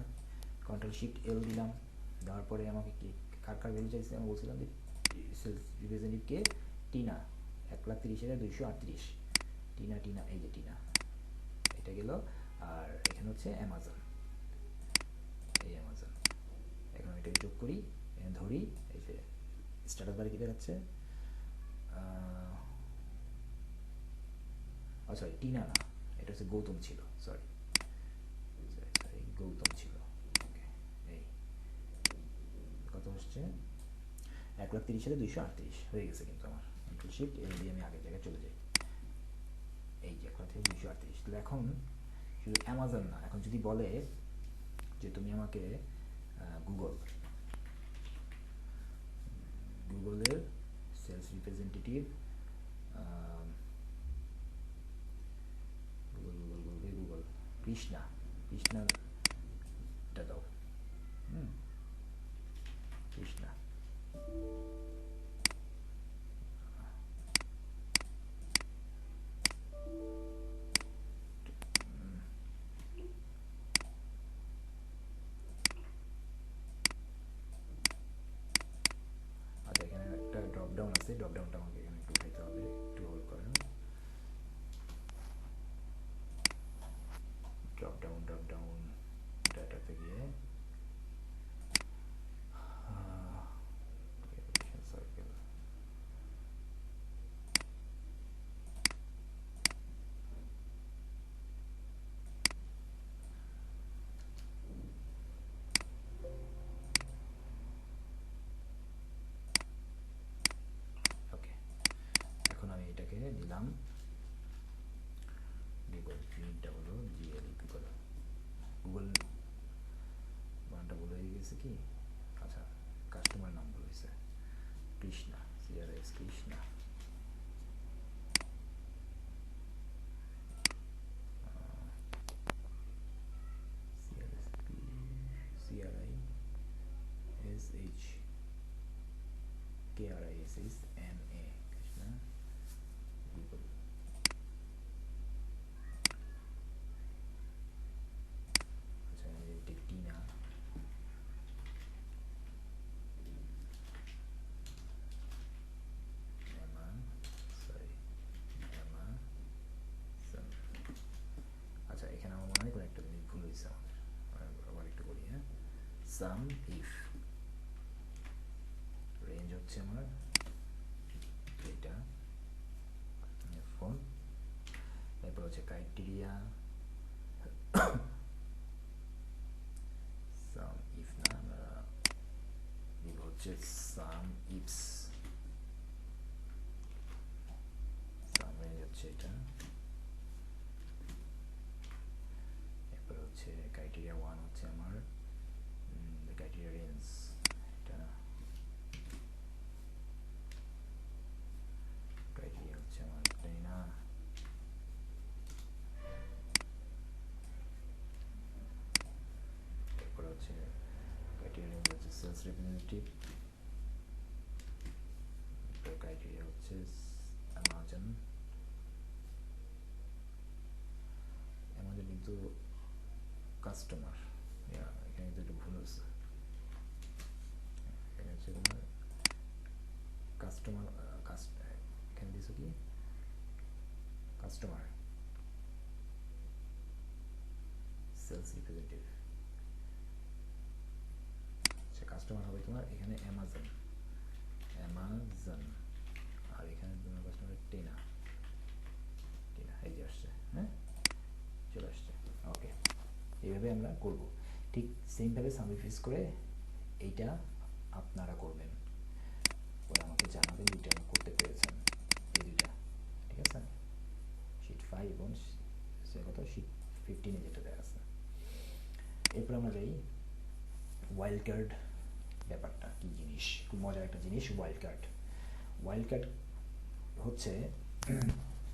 কন্ট্রোল শিফট L দিলাম, দেওয়ার পরে আমাকে কি কার ভ্যালু চাইছে, আমি বলছিলাম যে সেলস রিপ্রেজেন্টেটিভকে টিনা 1,30,238, টিনা এই যে টিনা, এটা গেল। আর এখানে হচ্ছে অ্যামাজন, এই অ্যামাজন, এখন এটাকে যোগ করি, এখানে ধরি, এই যে স্ট্যাটাস বারে কী দেখাচ্ছে, সরি টিনা না, এটা হচ্ছে গৌতম ছিল, সরি গৌতম ছিল, ওকে। এই কত হচ্ছে 1,30,238 হয়ে গেছে, কিন্তু আমার কন্ট্রোল শিফট L দিয়ে আমি আগের জায়গায় চলে যাই, এই যে 1,30,238। তাহলে এখন শুধু অ্যামাজন না, এখন যদি বলে যে তুমি আমাকে গুগলের সেলস রিপ্রেজেন্টেটিভ, গুগল কৃষ্ণাটা দাও, কৃষ্ণা, আচ্ছা এখানে একটা ড্রপ ডাউন আছে, ড্রপ ডাউনটা আমাকে এখানে একটু উঠাইতে হবে, একটু হোল্ড করেন, ড্রপ ডাউন ডাটাতে গিয়ে সার্কেল, ওকে। এখন আমি এটাকে দিলাম গুগল, প্রিন্টটা হলো GLE, গুগল বানানটা ভুল হয়ে গেছে কি, আচ্ছা কাস্টমার নাম ভুল হয়েছে, Krishna, CRS Krishna, CRISHKRISHMA Krishna Google. আচ্ছা এটা টিনা, আচ্ছা এখানে আমার মনে হয় কোনো একটা জিনিস ভুল হয়েছে আমাদের, আবার একটু বলি, হ্যাঁ, সাম ইফ রেঞ্জ হচ্ছে আমার এটা ফোন, এরপর হচ্ছে ক্রাইটেরিয়া সাম ইফ না, আমরা দিব হচ্ছে সাম ইফস, সাম রেঞ্জ হচ্ছে এটা, এরপর হচ্ছে ক্রাইটেরিয়া 1 হচ্ছে আমার ক্রাইটেরিয়া রেঞ্জ, এটা ক্রাইটেরিয়া হচ্ছে আমার তাই না, এরপর হচ্ছে ক্রাইটেরিয়া রেঞ্জ হচ্ছে সেলস রিপ্রেজেন্টেটিভ, ক্রাইটেরিয়া হচ্ছে অ্যামাজন, অ্যামাজন কিন্তু কাস্টমার, কাস্টমার এখানে দিছো কি কাস্টমার সেলস রিপ্রেজেন্টেটিভ, আচ্ছা কাস্টমার হবে তোমার এখানে অ্যামাজন, আর এখানে তোমার কাস্টমার টেনা, এই যে আসছে, হ্যাঁ চলে আসছে। ওকে, এইভাবে আমরা করব, ঠিক সেমভাবে সামরিফাইজ করে এইটা আপনারা করবেন, পরে আমাকে জানাবেন দুইটা করতে পেরেছেন, এই দুইটা, ঠিক আছে। শিট 5 এবং সে কত শিট 15 যেটা দেওয়া আছে। এরপর আমরা যাই ওয়াইল্ড কার্ড ব্যাপারটা কি জিনিস, খুব মজার একটা জিনিস ওয়াইল্ড কার্ড। ওয়াইল্ড কার্ড হচ্ছে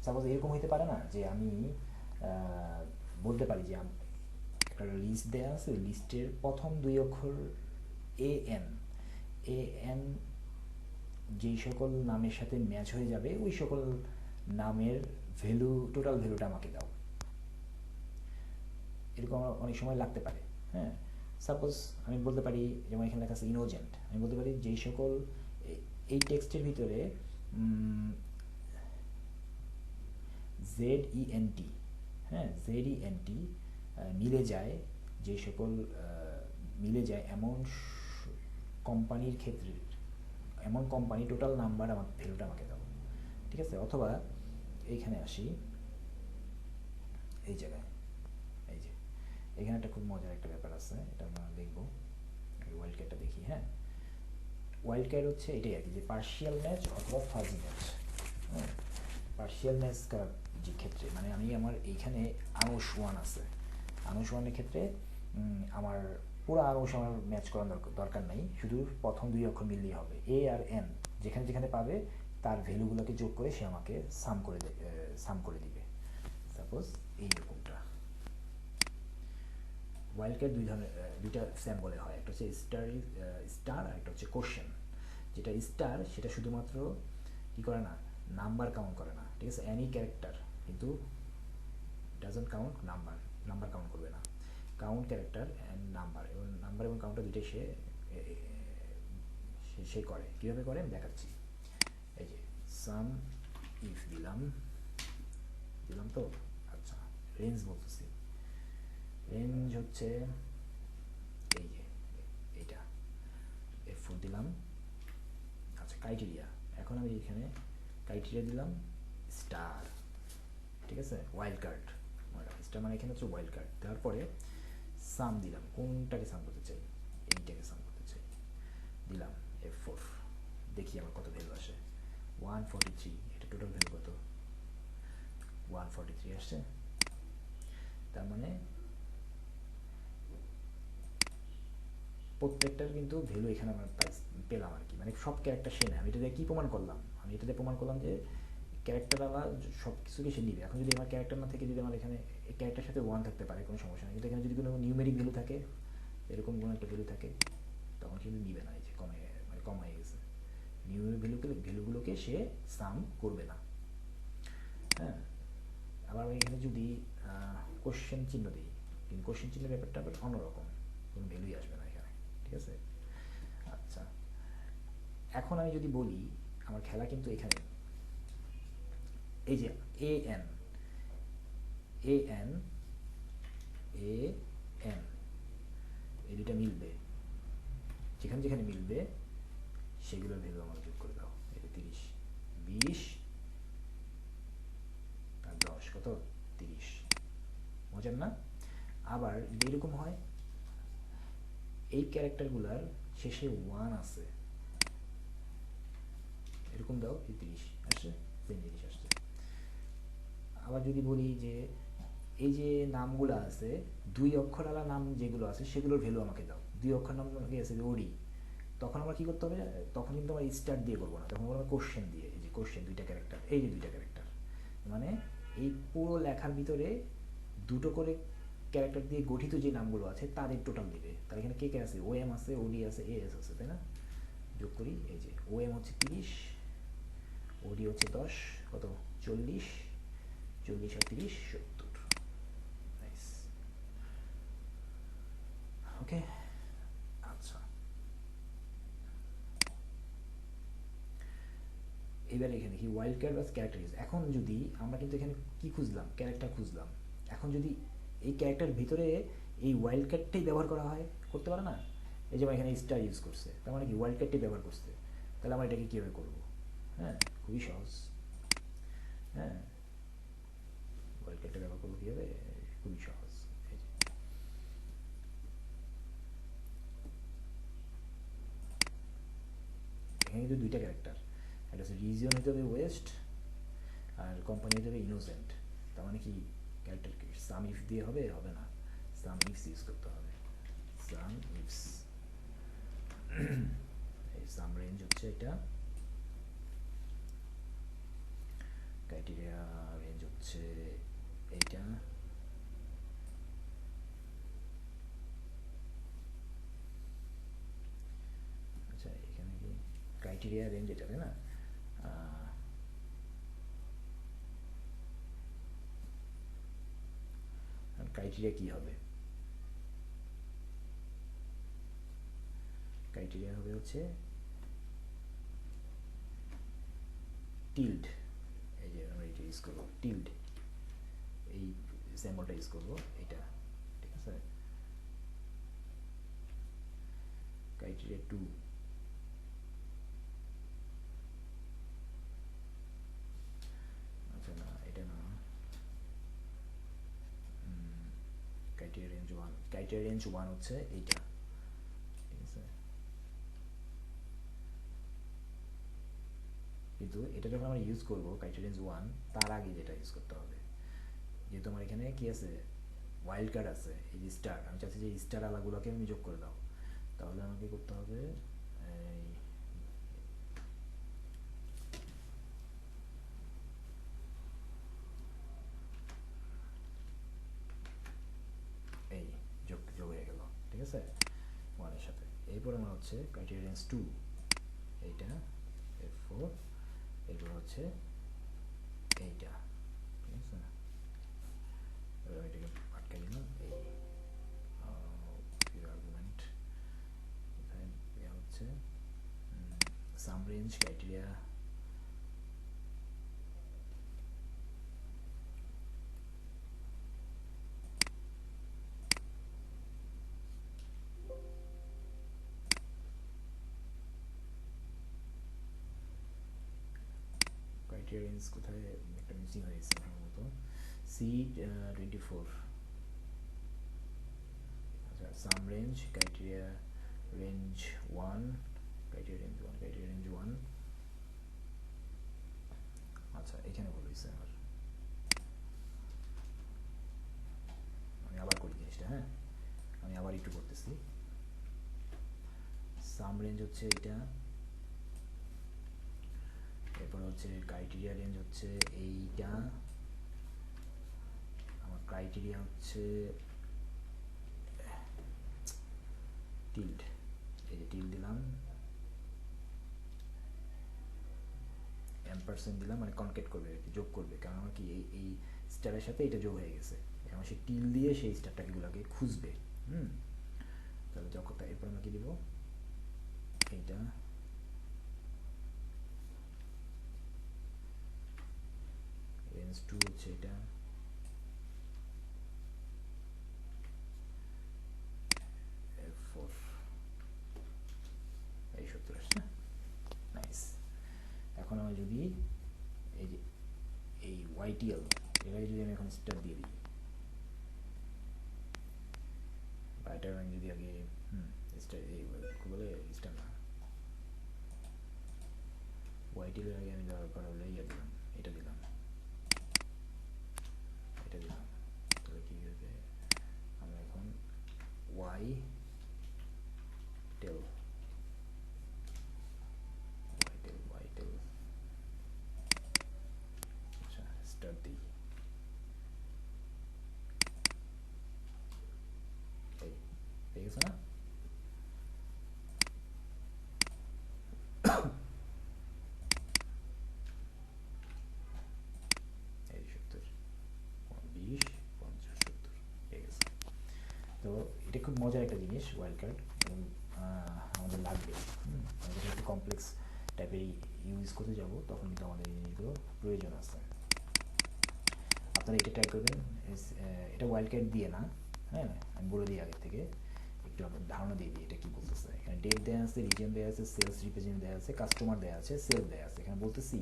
সাপোজ এরকম হইতে পারে না যে আমি বলতে পারি যে একটা লিস্ট দেওয়া আছে, লিস্টের প্রথম 2 অক্ষর এন যেই সকল নামের সাথে ম্যাচ হয়ে যাবে ওই সকল নামের ভ্যালু, টোটাল ভ্যালুটা আমাকে দাও, এরকম অনেক সময় লাগতে পারে। হ্যাঁ, সাপোজ আমি বলতে পারি, যেমন এখানে লেখা আছে ইনোজেন্ট, আমি বলতে পারি যেই সকল এই টেক্সটের ভিতরে ZENT, হ্যাঁ ZENT মিলে যায়, যে সকল মিলে যায় এমন কোম্পানির ক্ষেত্রে, এমন কোম্পানি টোটাল নাম্বার আমার ভ্যালুটা আমাকে দাও, ঠিক আছে। অথবা এইখানে আসি, এই জায়গায় এই যে এখানে একটা খুব মজার একটা ব্যাপার আছে, এটা আমরা দেখবো, ওয়াইল্ড কার্ডটা দেখি। হ্যাঁ, ওয়াইল্ড কার্ড হচ্ছে এটাই আর কি, যে পার্শিয়াল ম্যাচ অথবা ফাজি ম্যাচ। হ্যাঁ, পার্শিয়াল ম্যাচ যে ক্ষেত্রে মানে আমি আমার এইখানে আনুষ 1 আছে, আনুষ 1-এর ক্ষেত্রে আমার পুরো আনুষ আমার ম্যাচ করার দরকার নাই, শুধু প্রথম 2 অক্ষর মিললেই হবে। এ আর এন যেখানে যেখানে পাবে তার ভ্যালুগুলোকে যোগ করে সে আমাকে সাম করে দিবে। সাপোজ এইরকমটা ওয়াইল্ড কার্ড দুইটা স্যাম্পলে হয়, একটা হচ্ছে স্টার আর একটা হচ্ছে কোশ্চেন। যেটা স্টার সেটা শুধুমাত্র কি করে না, নাম্বার কাউন্ট করে না, ঠিক আছে, এনি ক্যারেক্টার, কিন্তু ডাজন্ট কাউন্ট নাম্বার কাউন্ট করবে না, কাউন্ট ক্যারেক্টার অ্যান্ড নাম্বার, এবং নাম্বার এবং কাউন্টার দুইটাই সে করে। কীভাবে করে আমি দেখাচ্ছি। এই যে সাম ইফ দিলাম তো, আচ্ছা রেঞ্জ বলতেছি, রেঞ্জ হচ্ছে এই যে এইটা F4 দিলাম। আচ্ছা ক্রাইটেরিয়া, এখন আমি এখানে ক্রাইটেরিয়া দিলাম স্টার, ঠিক আছে, ওয়াইল্ড কার্ড স্টার মানে এখানে হচ্ছে ওয়াইল্ড কার্ড। তারপরে সাম দিলাম, কোনটাকে সাম করতে চাই, এইটাকে সাম করতে চাই, দিলাম F4, দেখি আমার কত ভ্যালু আসে, 143, এটা টোটাল ভ্যালু কত, 143 আসছে। তার মানে প্রত্যেকটার কিন্তু ভ্যালু এখানে আমরা পেলাম আর কি, মানে সব ক্যারেক্টার সে নেয়। আমি এটা দিয়ে কী প্রমাণ করলাম, আমি এটা দিয়ে প্রমাণ করলাম যে ক্যারেক্টার আমার সব কিছুকে সে নিবে। এখন যদি আমার ক্যারেক্টার না থেকে যদি আমার এখানে ক্যারেক্টার সাথে 1 থাকতে পারে কোনো সমস্যা নেই, কিন্তু এখানে যদি কোনো নিউমেরিক ভ্যালু থাকে, এরকম কোনো একটা ভ্যালু থাকে, তখন কিন্তু নিবে না, এই যে কম হয়ে গেছে, নিউমেরিক ভ্যালুগুলোকে সে সাম করবে না। হ্যাঁ, আবার আমি এখানে যদি কোশ্চেন চিহ্ন দিই, কিন্তু কোশ্চেন চিহ্নের ব্যাপারটা আবার অন্যরকম, কোনো ভ্যালুই আসবে না এখানে, ঠিক আছে। আচ্ছা, এখন আমি যদি বলি আমার খেলা কিন্তু এখানে, এই যে এন এই দুটা মিলবে, যেখানে যেখানে মিলবে সেগুলোর ভ্যালু আমার যোগ করে দাও। এটা 30, 20 আর 10 কত 30, মজার না। আবার যেরকম হয় এই ক্যারেক্টারগুলার শেষে 1 আছে, এরকম দাও, 30 আসছে, সেম জিনিস আসছে। আবার যদি বলি যে এই যে নামগুলো আছে 2 অক্ষরওয়ালা নাম যেগুলো আছে সেগুলোর ভ্যালু আমাকে দাও, 2 অক্ষর নাম কি আছে ওডি, তখন আমরা কি করতে হবে, তখন কিন্তু আমরা স্টার দিয়ে করবো না, তখন আমরা কোশ্চেন দিয়ে, এই যে কোশ্চেন 2টা ক্যারেক্টার, এই যে 2টা ক্যারেক্টার, মানে এই পুরো লেখার ভিতরে 2টো করে ক্যারেক্টার দিয়ে গঠিত যে নামগুলো আছে তাদের টোটাল দিবে। তাহলে এখানে কে কে আছে, ওএম আছে, ওডি আছে, এএস আছে, তাই না। যোগ করি, এই যে ওএম হচ্ছে 30, ওডি হচ্ছে 10, কত 40, 40 আর 30 70। নাইস, ওকে। আচ্ছা, এবার এখানে দেখি ওয়াইল্ড কার্ড বা ক্যারেক্টার। এখন যদি আমরা কিন্তু এখানে কি খুঁজলাম, ক্যারেক্টার খুঁজলাম। এখন যদি এই ক্যারেক্টার ভিতরে এই ওয়াইল্ড কার্ডটাই ব্যবহার করা হয়, করতে পারে না? এই যেমন এখানে স্টার ইউজ করছে, তার মানে কি ওয়াইল্ড কার্ডটাই ব্যবহার করছে। তাহলে আমরা এটাকে কীভাবে করবো? হ্যাঁ, খুবই সহজ। হ্যাঁ, ওয়াইল্ড কার্ডটা ব্যবহার করবো কীভাবে? খুবই সহজ। এই যে এখানে কিন্তু দুইটা ক্যারেক্টার, একটা হচ্ছে রিজিয়ন হতে হবে ওয়েস্ট, আর কোম্পানি হতে হবে ইনোসেন্ট। তার মানে কি ক্যারেক্টারকে সাম ইফ দিয়ে হবে? হবে না, সাম ইফস ইউজ করতে হবে। সাম ইফস, এই সাম রেঞ্জ হচ্ছে এটা, ক্রাইটেরিয়া রেঞ্জ হচ্ছে এইটা। আচ্ছা, এখানে কি ক্রাইটেরিয়া রেঞ্জ এটা, তাই না? ক্রাইটেরিয়া কি হবে? ক্রাইটেরিয়া হবে হচ্ছে টিল্ড। এই যে আমরা এটা ইউজ করবো, টিল্ড, এই সিম্বলটা ইউজ করবো, এটা ঠিক আছে। ক্রাইটেরিয়া 2, আচ্ছা না এটা না, ক্রাইটেরিয়া রেঞ্জ 1, ক্রাইটেরিয়া রেঞ্জ 1 হচ্ছে এইটা, ঠিক আছে। কিন্তু এটা যখন আমরা ইউজ করবো ক্রাইটেরিয়া রেঞ্জ 1, তার আগে যেটা ইউজ করতে হবে, যেহেতু আমার এখানে কি আছে, ওয়াইল্ড কার্ড আছে, এই যে স্টার, আমি চাচ্ছি যে স্টার আলাগুলোকে আমি যোগ করে দাও। তাহলে আমাকে করতে হবে এই যোগ যোগ হয়ে গেল, ঠিক আছে, ওয়ানের সাথে। এরপর আমার হচ্ছে ক্রাইটেরিয়া রেঞ্জ 2, এইটা F4, এরপর হচ্ছে এইটা, ঠিক আছে। এটাকে আটকে দিলাম, এই আর্গুমেন্ট কোথায় দেওয়া হচ্ছে, সাম রেঞ্জ ক্রাইটেরিয়া রেঞ্জ কোথায় একটা মিসিং হয়ে গেছে সম্ভবত, C24। আচ্ছা, সাম range criteria range 1, criteria range 1, criteria range 1। আচ্ছা, এখানে ভুল হয়েছে আমার, আমি আবার করি জিনিসটা। হ্যাঁ, আমি আবার একটু করতেছি। সাম রেঞ্জ হচ্ছে এটা, এরপর হচ্ছে ক্রাইটেরিয়া রেঞ্জ হচ্ছে এইটা, আমার ক্রাইটেরিয়া হচ্ছে টিল্ড, এই যে টিল্ড দিলাম, এম্পারসেন্ট দিলাম, মানে কনকেট করবে, যোগ করবে, কারণ আমার কি এই স্টারের সাথে এটা যোগ হয়ে গেছে, আমার সেই টিল দিয়ে সেই স্টারটাগুলোকে খুঁজবে। তাহলে যখন এরপর আমরা কি দিব, এইটা রেঞ্জ 2 হচ্ছে এটা, F4, এই 70 আসছে, নাইস। এখন আমি যদি এই যে এই YTL এটাকে যদি আমি এখন স্টার দিয়ে দিই, বা এটা আমি যদি আগে স্টার, এই কি বলে স্টার না, YTL এর আগে আমি দরকার হলে ইয়ে দিলাম, এটা দিলাম, এটা দিলাম, তাহলে কি হবে, আমরা এখন YTEL আচ্ছা স্টার দিই, এই পেয়ে গেছে না? এই 70, 20, 50, 70 পেয়ে গেছে। তো এটা খুব মজার একটা জিনিস ওয়াইল্ড কার্ড, এবং আমাদের লাগবে, আমাদের একটু কমপ্লেক্স টাইপের ইউজ করতে যাব তখন কিন্তু আমাদের এই জিনিসগুলো প্রয়োজন আছে। আপনারা এটা ট্রাই করবেন। এটা ওয়াইল্ড কার্ড দিয়ে না, হ্যাঁ, আমি বলে দিই আগে থেকে, একটু আপনার ধারণা দিয়ে দিই এটা কী বলতেছে। এখানে ডেট দেওয়া আছে, রিজন দেওয়া আছে, সেলস রিপ্রেজেন্ট দেওয়া আছে, কাস্টমার দেওয়া আছে, সেল দেওয়া আছে। এখানে বলতেছি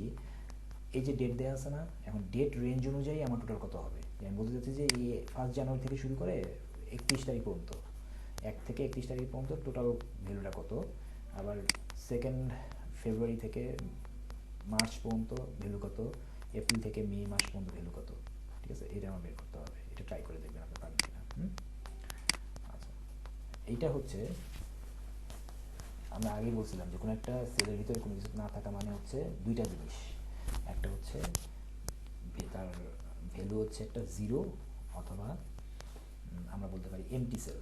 এই যে ডেট দেওয়া আছে না, এখন ডেট রেঞ্জ অনুযায়ী আমার টোটাল কত হবে। আমি বলতে চাচ্ছি যে এই 1 জানুয়ারি থেকে শুরু করে 31 তারিখ পর্যন্ত, 1 থেকে 31 তারিখ পর্যন্ত টোটাল ভ্যালুটা কত, আবার 2 ফেব্রুয়ারি থেকে মার্চ পর্যন্ত ভ্যালু কত, এপ্রিল থেকে মে মাস পর্যন্ত ভ্যালু কত। ঠিক আছে, এটা আমার বের করতে হবে। এটা ট্রাই করে দেখবেন আপনি পারেন কিনা। আচ্ছা, এইটা হচ্ছে আমরা আগেই বলছিলাম যে কোনো একটা সেলের ভিতরে কোনো কিছু না থাকা মানে হচ্ছে দুইটা জিনিস। একটা হচ্ছে তার ভ্যালু হচ্ছে একটা জিরো, অথবা আমরা বলতে পারি এমটি সেল।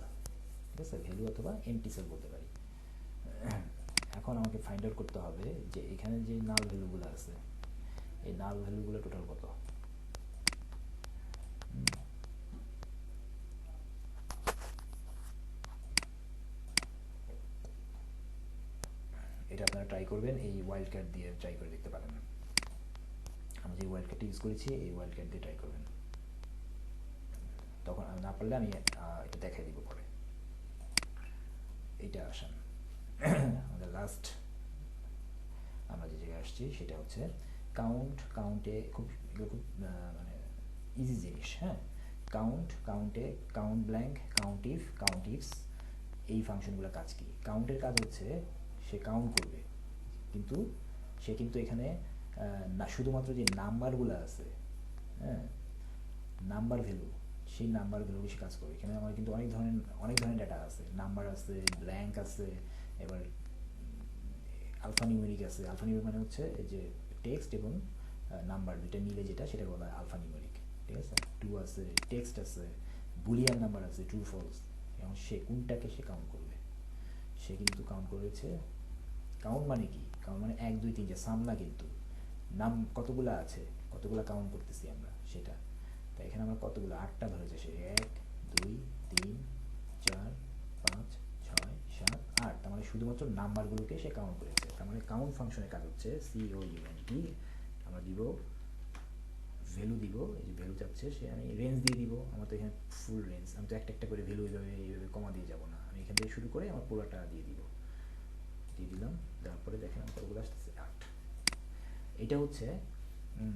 ঠিক আছে, ভ্যালু অথবা এমটি সেল বলতে পারি। এখন আমাকে ফাইন্ড আউট করতে হবে যে এখানে যে নাল ভ্যালুগুলো আছে, এই নাল ভ্যালুগুলো টোটাল কত। এটা আপনারা ট্রাই করবেন, এই ওয়াইল্ড কার্ড দিয়ে ট্রাই করে দেখতে পারেন। আমি যে ওয়াইল্ড কার্ডটা ইউজ করেছি এই ওয়াইল্ড কার্ড দিয়ে ট্রাই করবেন। তখন না পারলে আমি এটা দেখাই দিব পরে। এইটা আসেন আমাদের লাস্ট আমরা যে জায়গায় আসছি সেটা হচ্ছে কাউন্টে খুব মানে ইজি জিনিস। হ্যাঁ, কাউন্টে কাউন্ট ব্ল্যাঙ্ক, কাউন্ট ইফস, এই ফাংশনগুলো কাজ কি। কাউন্টের কাজ হচ্ছে সে কাউন্ট করবে, কিন্তু সে কিন্তু এখানে না শুধুমাত্র যে নাম্বারগুলো আছে, হ্যাঁ, নাম্বার ভ্যালু, সেই নাম্বার ভ্যালু বেশি কাজ করবে। এখানে আমার কিন্তু অনেক ধরনের ডাটা আছে, নাম্বার আছে, ব্ল্যাঙ্ক আছে, এবার আলফানিউমেরিক আছে। আলফানিউমেরিক মানে হচ্ছে এই যে টেক্সট এবং নাম্বার দুইটা মিলে যেটা, সেটা বলা হয় আলফানিউমেরিক। ঠিক আছে, টু আছে, টেক্সট আছে, বুলিয়ান নাম্বার আছে, ট্রু ফলস। এবং সে কোনটাকে সে কাউন্ট করবে, সে কিন্তু কাউন্ট করেছে। কাউন্ট মানে কি, কাউন্ট মানে 1 2 3 সাম না, কিন্তু নাম কতগুলো আছে, কতগুলো কাউন্ট করতেছি আমরা সেটা। তাই এখানে আমরা কতগুলো 8টা ধরেছে সে, 1 2 3 4 5 6 7 8, তার মানে শুধুমাত্র নাম্বারগুলোকে সে কাউন্ট করেছে। তার মানে কাউন্ট ফাংশনের কাজ হচ্ছে COUNT, আমরা দিব ভ্যালু দিব, এই যে ভ্যালু চাচ্ছে সে, আমি রেঞ্জ দিয়ে দিব। আমার তো এখানে ফুল রেঞ্জ, আমি তো একটা করে ভ্যালু এইভাবে কমা দিয়ে যাব না, আমি এখান থেকে শুরু করে আমার পুরোটা দিয়ে দিলাম। তারপরে দেখেন আমার কতগুলো আসতেছে 8। এটা হচ্ছে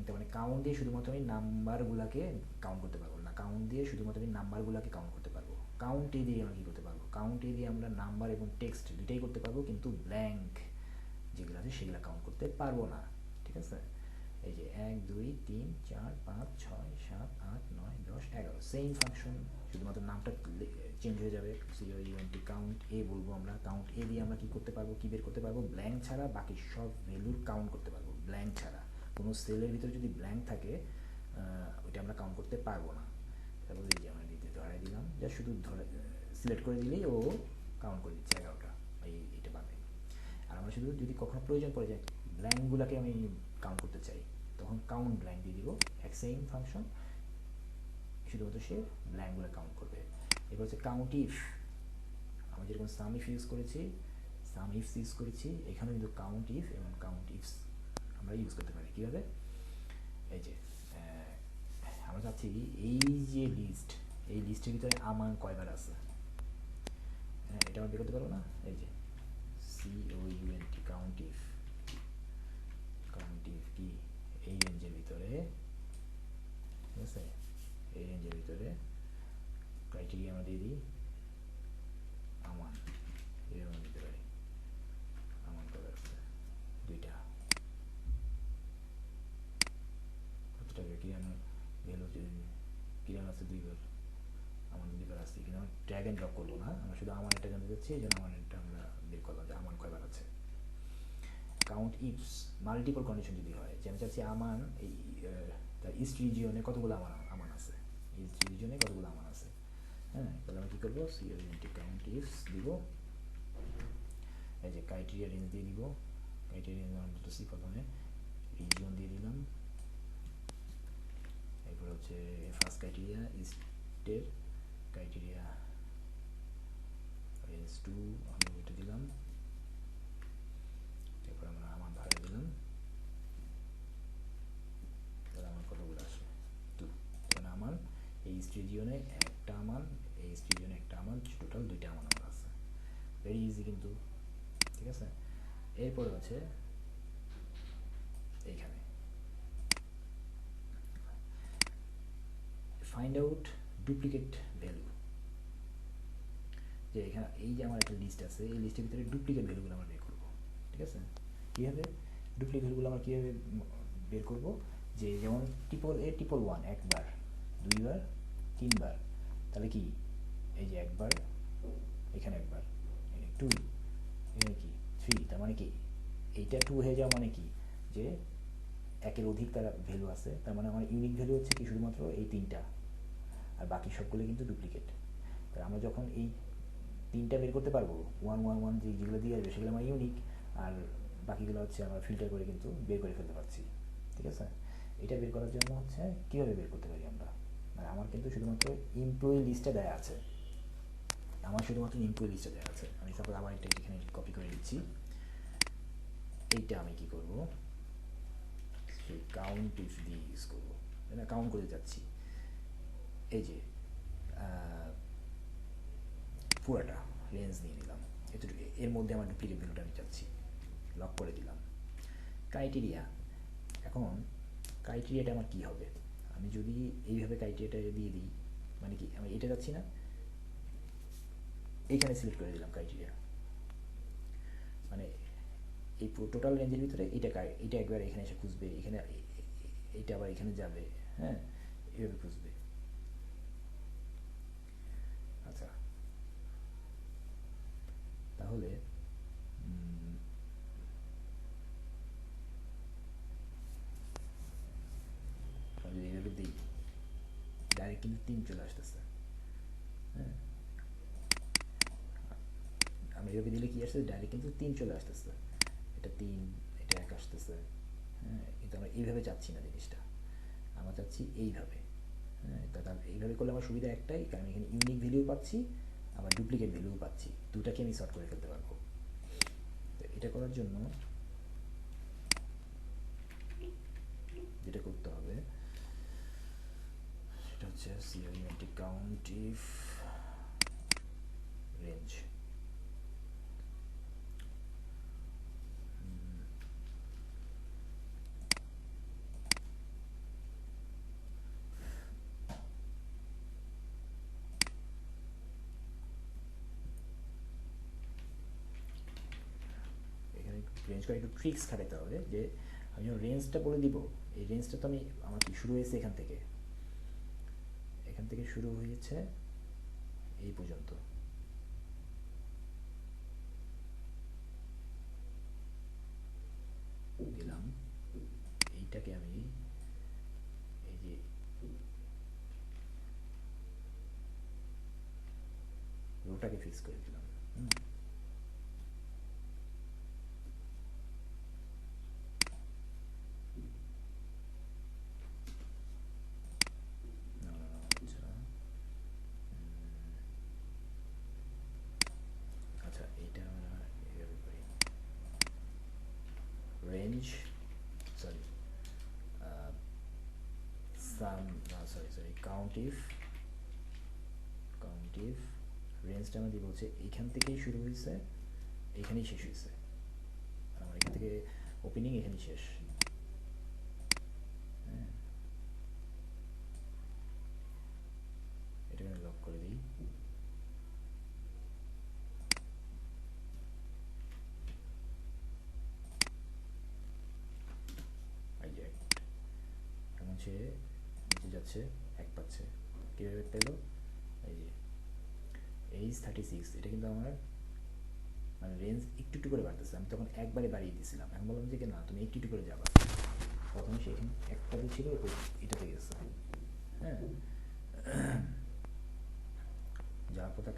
তার মানে কাউন্ট দিয়ে শুধুমাত্র আমি নাম্বারগুলোকে কাউন্ট করতে পারবো না, কাউন্ট দিয়ে শুধুমাত্র আমি নাম্বারগুলোকে কাউন্ট করতে পারবো। কাউন্টে দিয়ে আমরা কী করতে পারবো, কাউন্টে দিয়ে আমরা নাম্বার এবং টেক্সট দুটাই করতে পারবো, কিন্তু ব্ল্যাঙ্ক যেগুলো আছে সেগুলো কাউন্ট করতে পারবো না। ঠিক আছে, এই যে 1 2 3 4 5 6 7 8 9 10 11, সেম ফাংশন, শুধুমাত্র নামটা চেঞ্জ হয়ে যাবে। COUNT কাউন্ট এ বলবো আমরা। কাউন্ট এ দিয়ে আমরা কী করতে পারবো, কী বের করতে পারবো, ব্ল্যাঙ্ক ছাড়া বাকি সব ভ্যালুর কাউন্ট করতে পারবো। ব্ল্যাঙ্ক ছাড়া কোনো সেলের ভিতরে যদি ব্ল্যাঙ্ক থাকে ওইটা আমরা কাউন্ট করতে পারবো না। তারপর এই যে আমরা ধরাই দিলাম, যা শুধু সিলেক্ট করে দিলেই ও কাউন্ট করে দিচ্ছে 11টা, এইটা বাদে। আর আমরা শুধু যদি কখনো প্রয়োজন পড়ে যায় ব্ল্যাঙ্কগুলোকে আমি কাউন্ট করতে চাই, তখন কাউন্ট ব্ল্যাঙ্ক দিয়ে দিব, এক সেম ফাংশন, শুধুমাত্র সে ব্ল্যাঙ্কগুলো কাউন্ট করবে। এবার হচ্ছে কাউন্ট ইফ, আমরা যেরকম সাম ইফ ইউজ করেছি, এখানে কিন্তু কাউন্ট ইফ এবং কাউন্ট ইফস আমরা ইউজ করতে পারি। কীভাবে, এই যে আমরা চাচ্ছি এই যে লিস্ট, এই লিস্টের ভিতরে আমান কয়বার আছে, এটা আমরা বের করতে পারবো না। এই যে COUNT কাউন্ট ইফ কি, এই রেঞ্জের ভিতরে, ঠিক আছে, এই রেঞ্জের ভিতরে ক্রাইটেরিয়া আমরা দিয়ে দিই আমান, এরকম দিতে পারি। আমান কয়বার আছে, 2টা। কতটা কিরানো ভ্যালু, কিরানো আছে 2বার, আমার 2বার আছে, কিন্তু আমরা ড্র্যাগ অ্যান্ড ড্রপ করবো না, আমরা শুধু আমার এটা জানতে চাচ্ছি, এই জন্য আমার এটা আমরা বের করলাম যে আমান কয়বার আছে। কাউন্ট ইফস মাল্টিপল কন্ডিশন যদি হয়, যে আমি চাচ্ছি আমান এই তার ইস্ট রিজিয়নে কতগুলো আমান আছে, ইস্ট রিজিয়নে কতগুলো আমান আছে। হ্যাঁ, তাহলে আমরা কী করবো, COUNT কাউন্ট ইফস দিব, এই যে ক্রাইটেরিয়া রেঞ্জ দিয়ে দিব। ক্রাইটেরিয়া রেঞ্জ আমরা বলতেছি প্রথমে রিজিয়ন দিয়ে দিলাম, এরপর হচ্ছে ফার্স্ট ক্রাইটেরিয়া ইস্টের ক্রাইটেরিয়া রেঞ্জ 2 আমি ওইটা দিলাম, এরপর আমরা আমান ধরে দিলাম। রিজিয়নে একটা মান, এইচ রিজিয়নে একটা মান, টোটাল দুইটা মান আমার আছে। ভেরি ইজি কিন্তু, ঠিক আছে। এরপরে আছে এইখানে ফাইন্ড আউট ডুপ্লিকেট ভ্যালু, যে এখানে এই যে আমার একটা লিস্ট আছে, এই লিস্টের ভিতরে ডুপ্লিকেট ভ্যালুগুলো আমরা বের করবো, ঠিক আছে। কীভাবে ডুপ্লিকেট ভ্যালুগুলো আমরা কীভাবে বের করবো, যে যেমন ট্রিপল ওয়ান একবার, দুইবার, তিনবার, তাহলে কি এই যে একবার, এখানে একবার, টু, এখানে কি থ্রি, তার মানে কি এইটা টু হয়ে যাওয়া মানে কি, যে একের অধিক তার ভ্যালু আছে, তার মানে আমার ইউনিক ভ্যালু হচ্ছে কি শুধুমাত্র এই তিনটা, আর বাকি সবগুলো কিন্তু ডুপ্লিকেট। তার আমরা যখন এই তিনটা বের করতে পারবো, ওয়ান ওয়ান ওয়ান যেগুলো দিয়ে আসবে সেগুলো আমার ইউনিক, আর বাকিগুলো হচ্ছে আমরা ফিল্টার করে কিন্তু বের করে ফেলতে পারছি, ঠিক আছে। এটা বের করার জন্য হচ্ছে কীভাবে বের করতে পারি আমরা, মানে আমার কিন্তু শুধুমাত্র এমপ্লয়ি লিস্টে দেওয়া আছে, আমার শুধুমাত্র এমপ্লয়ি লিস্টে দেওয়া আছে। আমি সাপোজ আমার এটা এখানে কপি করে দিচ্ছি, এইটা আমি কি করব, সেই কাউন্ট ইফ দিয়ে ইউজ করবো, মানে কাউন্ট করতে যাচ্ছি, এই যে পুরাটা রেঞ্জ নিয়ে নিলাম, এতটুকু, এর মধ্যে আমার ডুপ্লিকেট ভ্যালুটা আমি চাচ্ছি, লক করে দিলাম। ক্রাইটেরিয়া, এখন ক্রাইটেরিয়াটা আমার কী হবে, আমি যদি এইভাবে ক্রাইটেরিয়াটা দিয়ে দিই, মানে কি আমি এটা যাচ্ছি না, এইখানে সিলেক্ট করে দিলাম ক্রাইটেরিয়া, মানে এই টোটাল রেঞ্জের ভিতরে এইটা একবার এখানে এসে খুঁজবে, এখানে এইটা আবার এখানে যাবে, হ্যাঁ, এইভাবে খুঁজবে। আচ্ছা, তাহলে যদি এইভাবে দিই, ডাইরেক্ট কিন্তু 3 চলে আসতেছে, হ্যাঁ, আমরা এইভাবে দিলে কি আসছে, ডাইরেক্ট কিন্তু 3 চলে আসতেছে, এটা 3, এটা 1 আসতেছে, হ্যাঁ, কিন্তু আমরা এইভাবে চাচ্ছি না জিনিসটা, আমরা চাচ্ছি এইভাবে, হ্যাঁ। তাহলে এইভাবে করলে আমার সুবিধা একটাই, কারণ এখানে ইউনিক ভ্যালু পাচ্ছি, আবার ডুপ্লিকেট ভ্যালু পাচ্ছি, দুটাকে আমি সর্ট করে ফেলতে পারবো। তো এটা করার জন্য যেটা করতে হবে সেটা হচ্ছে সিআরএমটি কাউন্ট ইফ রেঞ্জ, এখানে রেঞ্জ করে একটু ট্রিক্স খাটাতে হবে, যে আমি যখন রেঞ্জটা বলে দিব, এই রেঞ্জটা তো আমার কি শুরু হয়েছে এখান থেকে, এখান থেকে শুরু হয়েছে এই পর্যন্ত, দিলাম, এইটাকে আমি এই যে রোটাকে ফিক্স করে দিলাম, আচ্ছা এইটা আমরা এইভাবে করি, range, sorry sorry count if রেঞ্জটা আমরা দিব হচ্ছে এইখান থেকেই শুরু হয়েছে, এইখানেই শেষ হয়েছে, আমার এখান থেকে ওপেনিং এখানেই শেষ, হ্যাঁ, এটাকে আমি লক করে দিই। এখন সে নিচে যাচ্ছে, 1 পাচ্ছে, কীভাবে পেলো, এই যে এইচ 36, এটা কিন্তু আমার মানে রেঞ্জ একটু একটু করে বাড়তেছে, আমি তখন একবারে বাড়িয়ে দিয়েছিলাম, এখন বললাম যে না তুমি একটু একটু করে যাবা, প্রথমে সেখানে একটাতে ছিল, এটাতে গেছে, হ্যাঁ, যাওয়ার পথে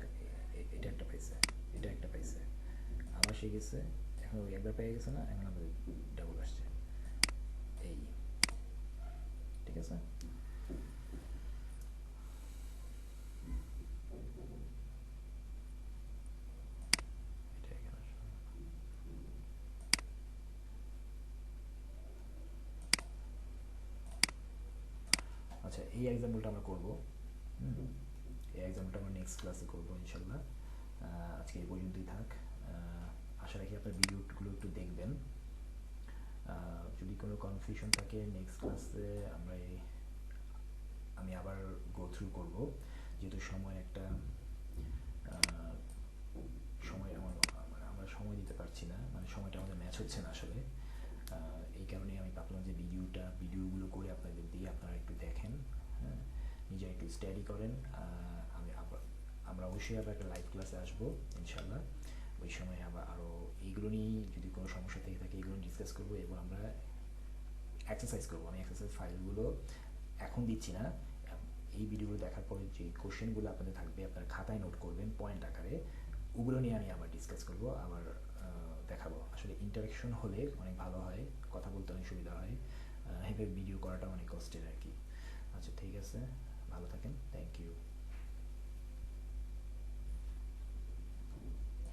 এটা একটা পাইছে, এটা একটা পাইছে, আবার সে গেছে, এখন ওই একবার পেয়ে গেছে না, এখন আমাদের ডাবল আসছে, এই, ঠিক আছে। আচ্ছা, এই এক্সাম্পলটা আমরা করব, এই এক্সামটা আমরা নেক্সট ক্লাসে করবো ইনশাল্লাহ। আজকে এই পর্যন্তই থাক। আশা রাখি আপনার ভিডিওগুলো একটু দেখবেন। যদি কোনো কনফিউশন থাকে নেক্সট ক্লাসে আমি আবার গো থ্রু করবো, যেহেতু সময় একটা সময় আমরা সময় দিতে পারছি না, মানে সময়টা আমাদের ম্যাচ হচ্ছে না আসলে। এই কারণেই আমি ভাবলাম যে ভিডিওগুলো করে আপনাদের দিয়ে আপনারা একটু দেখেন, হ্যাঁ, নিজে একটু স্টাডি করেন। আমরা অবশ্যই আবার একটা লাইভ ক্লাসে আসবো ইনশাল্লাহ। ওই সময় আবার আরও এইগুলো নিয়ে যদি কোনো সমস্যা থেকে থাকে এগুলো ডিসকাস করবো এবং আমরা এক্সারসাইজ করবো। আমি এক্সারসাইজ ফাইলগুলো এখন দিচ্ছি না, এই ভিডিওগুলো দেখার পরে যে কোশ্চেনগুলো আপনাদের থাকবে আপনারা খাতায় নোট করবেন পয়েন্ট আকারে, ওগুলো নিয়ে আমি আবার ডিসকাস করবো, আবার দেখাবো। আসলে ইন্টারাকশন হলে অনেক ভালো হয়, কথা বলতে অনেক সুবিধা হয়, এভাবে ভিডিও করাটা অনেক কষ্টের আর কি। আচ্ছা ঠিক আছে।